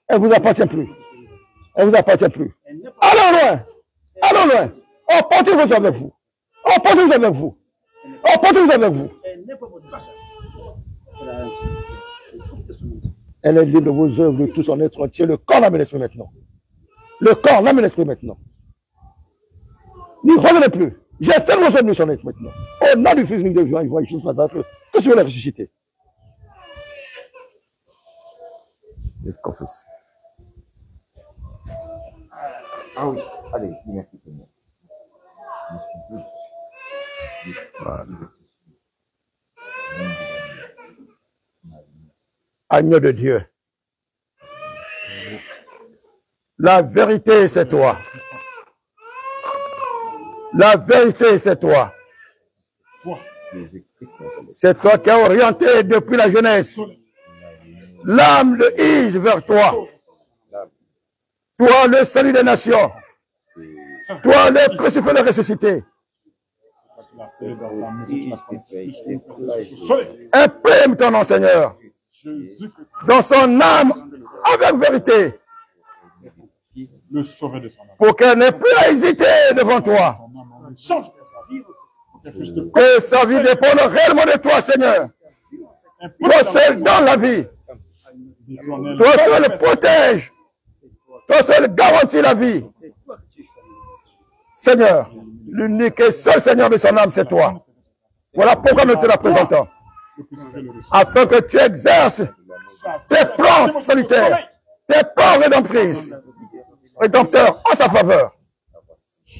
Elle ne vous appartient plus. Elle ne vous appartient plus. Allons loin. Allons loin. Emportez vos œuvres avec vous. Emportez vos œuvres avec vous. Emportez vos œuvres avec vous. Elle est libre de vos œuvres, de tout son être entier. Le corps, l'âme et l'esprit maintenant. Le corps, l'âme et l'esprit maintenant. N'y revenez plus. Jetez vos œuvres de son être maintenant. Au nom du Fils de Dieu, il voit Jésus Nazareth, que tu veux la ressusciter. Let's confess. Ah oui, allez, merci Seigneur. Voilà. Agneau de Dieu. La vérité, c'est toi. La vérité, c'est toi. C'est toi qui as orienté depuis la jeunesse l'âme de Is vers toi. Toi, le salut des nations. Toi, le crucifié, le ressuscité. Imprime ton nom, Seigneur, dans son âme avec vérité, pour qu'elle n'ait plus à hésiter devant toi. Que sa vie dépende réellement de toi, Seigneur. Toi seul donne la vie. Toi seul protège. Toi seul garantit la vie. Seigneur, l'unique et seul Seigneur de son âme, c'est toi. Voilà pourquoi nous te la présentons. Afin que tu exerces tes plans solitaires, tes plans rédempteurs en sa faveur.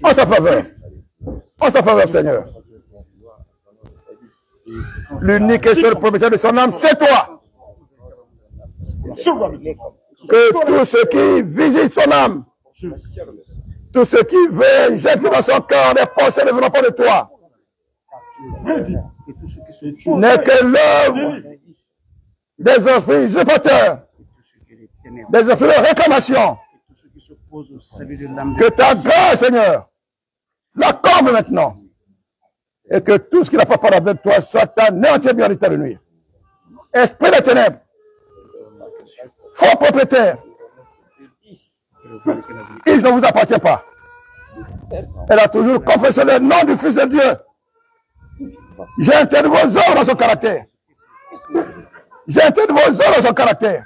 En sa faveur. En sa faveur, Seigneur. L'unique et seul propriétaire de son âme, c'est toi. Que tous ceux qui visitent son âme, tous ceux qui veulent jeter dans son cœur des pensées ne venant pas de toi, n'est que l'œuvre des esprits usurpateurs, des esprits de réclamation. Que ta grâce, Seigneur, la comble maintenant. Et que tout ce qui n'a pas part avec toi soit anéanti bien de nuit. Esprit des ténèbres, faux propriétaire, il ne vous appartient pas. Elle a toujours confessé le nom du Fils de Dieu. J'intègre vos œuvres dans son caractère. J'intègre vos œuvres dans son caractère.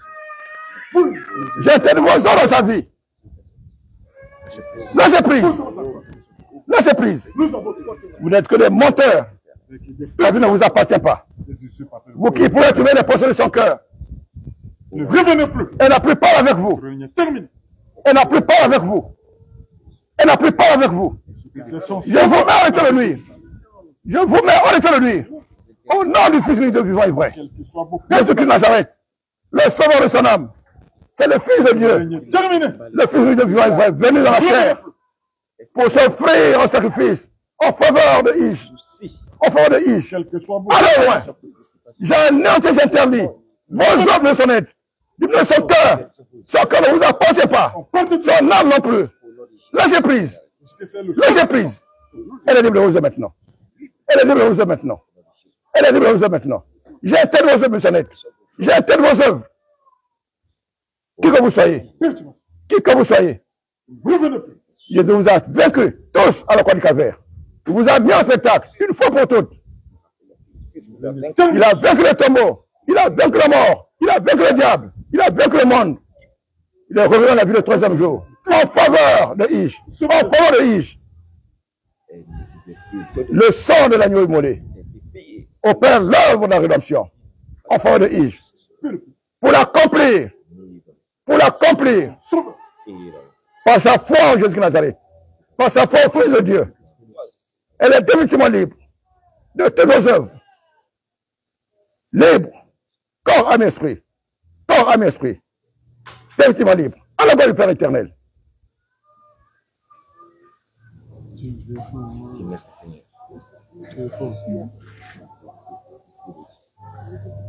J'intègre vos œuvres dans sa vie. Lâchez prise. Lâchez prise. Vous n'êtes que des menteurs. La vie ne vous appartient pas. Vous qui pouvez trouver les pensées de son cœur. Elle n'a plus peur avec vous. Elle n'a plus peur avec vous. Elle n'a plus peur avec vous. Je vous mets en état de nuire. Je vous mets en état de nuire. Au nom du Fils de Dieu vivant et vrai. Jésus de Nazareth. Le sauveur de son âme. C'est le Fils de Dieu. Le Fils de Dieu vivant et vrai. Venu dans la chair. Pour s'offrir en sacrifice. En faveur de Ish. En faveur de Ish. Allez loin. J'anéantis, j'interdis. Vos œuvres de son être. Diminue son cœur. Son cœur ne vous appartient pas. Son âme non plus. Lâchez prise. Lâchez prise. Elle est libre de vos œuvres maintenant. Elle est libre de vos œuvres maintenant. Elle est libre de vos œuvres maintenant. J'intègre vos œuvres, M. Net. J'intègre vos œuvres. Qui que vous soyez. Qui que vous soyez. Jésus vous a vaincus tous à la croix du calvaire. Il vous a mis en spectacle une fois pour toutes. Il a vaincu le tombeau. Il a vaincu la mort. Il a vaincu le diable. Il a vaincu le monde. Il est revenu à la vie le troisième jour. En faveur de Ish. En faveur de Ish. Le sang de l'agneau immolé opère l'œuvre de la rédemption en faveur de Ish. Pour l'accomplir. Pour l'accomplir. Par sa foi en Jésus de Nazareth. Par sa foi au Fils de Dieu. Elle est définitivement libre de toutes vos œuvres. Libre. Corps, âme, esprit. Corps, âme, esprit. Définitivement libre. À la gloire du Père éternel.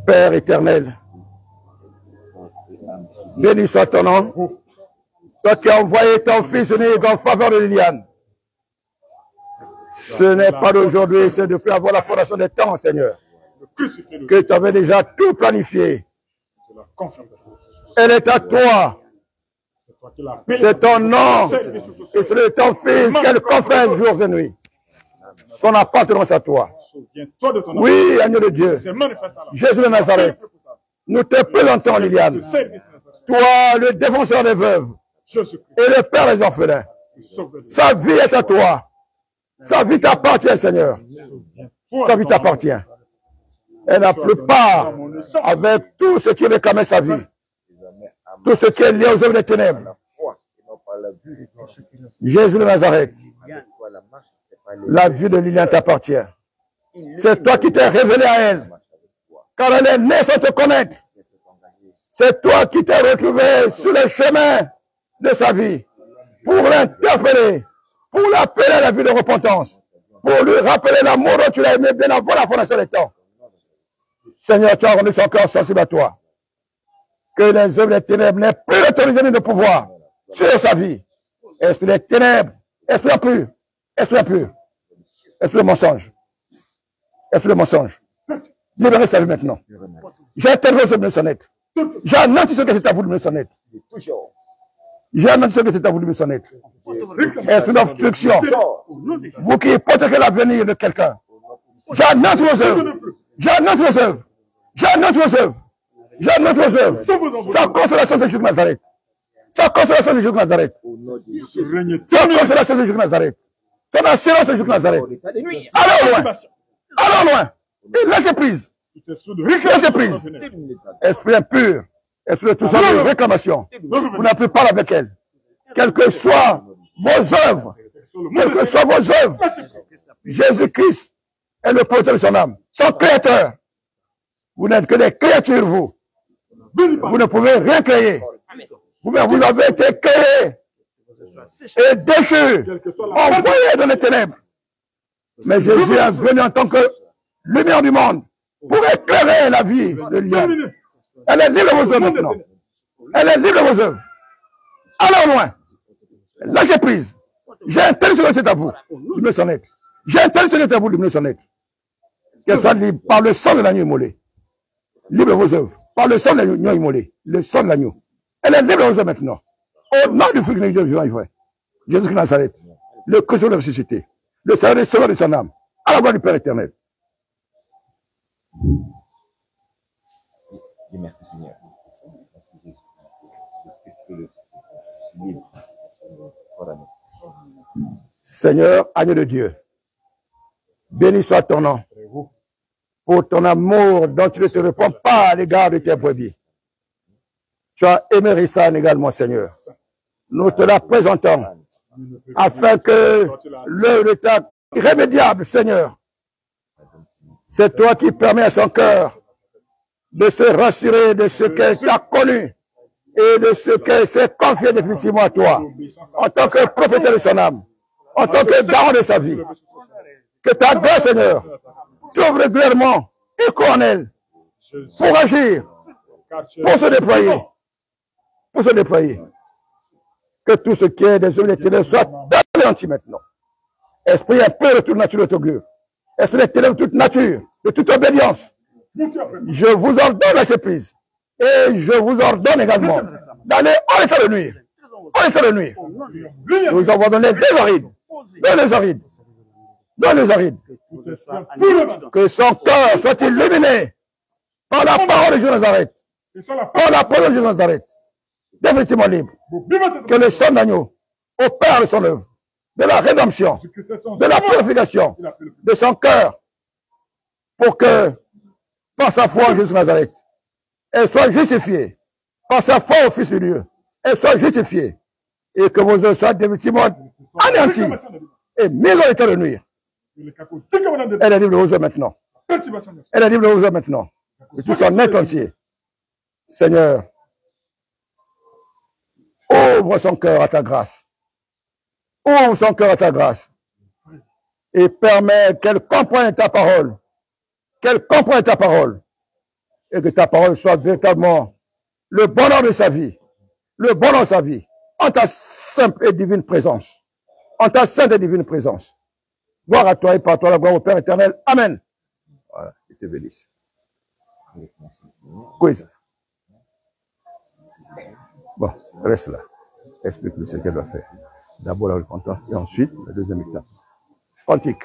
Père éternel, béni soit ton nom. Toi qui as envoyé ton Fils unique en faveur de Liliane. Ce n'est pas d'aujourd'hui, c'est depuis avoir la fondation des temps, Seigneur, que tu avais déjà tout planifié. Elle est à toi. C'est ton nom et celui de ton Fils qu'elle confesse jours et nuits. Son appartenance à toi. Oui, agneau de Dieu, Jésus de Nazareth, nous te présentons, Liliane. Toi, le défenseur des veuves et le père des orphelins. Sa vie est à toi. Sa vie t'appartient, Seigneur. Sa vie t'appartient. Elle n'a plus part avec tout ce qui réclamait sa vie. Tout ce qui est lié aux œuvres des ténèbres. Jésus de Nazareth, la vie de Liliane t'appartient. C'est toi qui t'es révélé à elle. Car elle est née sans te connaître. C'est toi qui t'es retrouvé sur le chemin de sa vie pour l'interpeller, pour l'appeler à la vie de repentance, pour lui rappeler l'amour dont tu l'as aimé bien avant la fondation des temps. Seigneur, tu as rendu son cœur sensible à toi. Que les œuvres des ténèbres n'aient plus d'autorisation ni de pouvoir sur sa vie. Esprit des ténèbres, esprit impur, esprit impur, esprit de mensonge, esprit de mensonge. Libérez sa vie maintenant. J'intègre vos œuvres de sonnette. J'annonce ce que c'est à vous de me sonnette. J'annonce ce que c'est à vous de me sonnette. Esprit d'obstruction. Vous qui hypothéquez l'avenir de quelqu'un. J'annonce vos œuvres. J'annonce vos œuvres. J'annonce vos œuvres. J'annonce vos œuvres. Sa consolation de Jésus de Nazareth. Sa consolation de Jésus de Nazareth. Sa consolation de Jésus de Nazareth. Son assurance de Jésus de Nazareth. Allons loin. Allons loin. Et lâchez prise. Lâchez prise. Esprit impur. Esprit de tout ça de réclamation. Vous n'avez plus parlé avec elle. Quelles que soient vos œuvres. Quelles que soient vos œuvres. Jésus-Christ est le protecteur de son âme. Son créateur. Vous n'êtes que des créatures, vous. Vous ne pouvez rien créer. Vous avez été créés et déchus, envoyés dans les ténèbres. Mais Jésus est venu en tant que lumière du monde pour éclairer la vie de Liliane. Elle est libre de vos œuvres maintenant. Elle est libre de vos œuvres. Allons loin. Lâchez prise. J'ai interdit ce que c'est à vous. Lumière son être. J'ai interdit ce que c'est à vous. Lumière son être. Qu'elle soit libre par le sang de l'agneau immolé. Libre de vos œuvres. Par le sang de l'agneau immolé. Le sang de l'agneau. Elle est libre de vos œuvres maintenant. Au nom du Fils de Dieu vivant et vrai. Jésus de Nazareth. Le Christ de la ressuscité. Le Seigneur des sauveurs de son âme. À la gloire du Père éternel. Merci Seigneur. Seigneur, agneau de Dieu, béni soit ton nom pour ton amour dont tu ne te réponds pas à l'égard de tes brebis. Tu as aimé Rissan également, Seigneur. Nous te la présentons afin que l'œuvre de ta irrémédiable, Seigneur, c'est toi qui permets à son cœur de se rassurer de ce qu'elle t'a connu et de ce qu'elle s'est confiée définitivement à toi, en tant que propriétaire de son âme, en tant que garant de sa vie. Que ta grâce, Seigneur, trouve régulièrement écho en elle pour agir, pour se déployer pour se déployer. Que tout ce qui est des hommes d'éternel soit anéanti maintenant. Esprit un peu de toute nature de Togur. Esprit d'éternel de toute nature, de toute obédience. Je vous ordonne lâcher prise. Et je vous ordonne également d'aller en état de nuire. En état de nuire. Nous avons donné des arides. Des arides. Dans les arides. Que son cœur soit illuminé par la parole de Jésus de Nazareth. Par la parole de Jésus de Nazareth. Définitivement libre. Que le sang d'agneau opère de son œuvre, de la rédemption, de la purification de son cœur, pour que, par sa foi en Jésus de Nazareth, elle soit justifiée. Par sa foi au Fils de Dieu, elle soit justifiée. Et que vos œuvres soient définitivement anéanties et mises en état de nuire. Elle est libre de vos œuvres maintenant. Elle est libre de vos œuvres maintenant. De tout son être entier. Seigneur, ouvre son cœur à ta grâce. Ouvre son cœur à ta grâce. Et permets qu'elle comprenne ta parole. Qu'elle comprenne ta parole. Et que ta parole soit véritablement le bonheur de sa vie. Le bonheur de sa vie. En ta simple et divine présence. En ta sainte et divine présence. Gloire à toi et par toi la gloire au Père éternel. Amen. Voilà, je te bénisse. Quiz. Bon, reste là. Explique-lui ce qu'elle doit faire. D'abord la repentance et ensuite la deuxième étape. Cantique.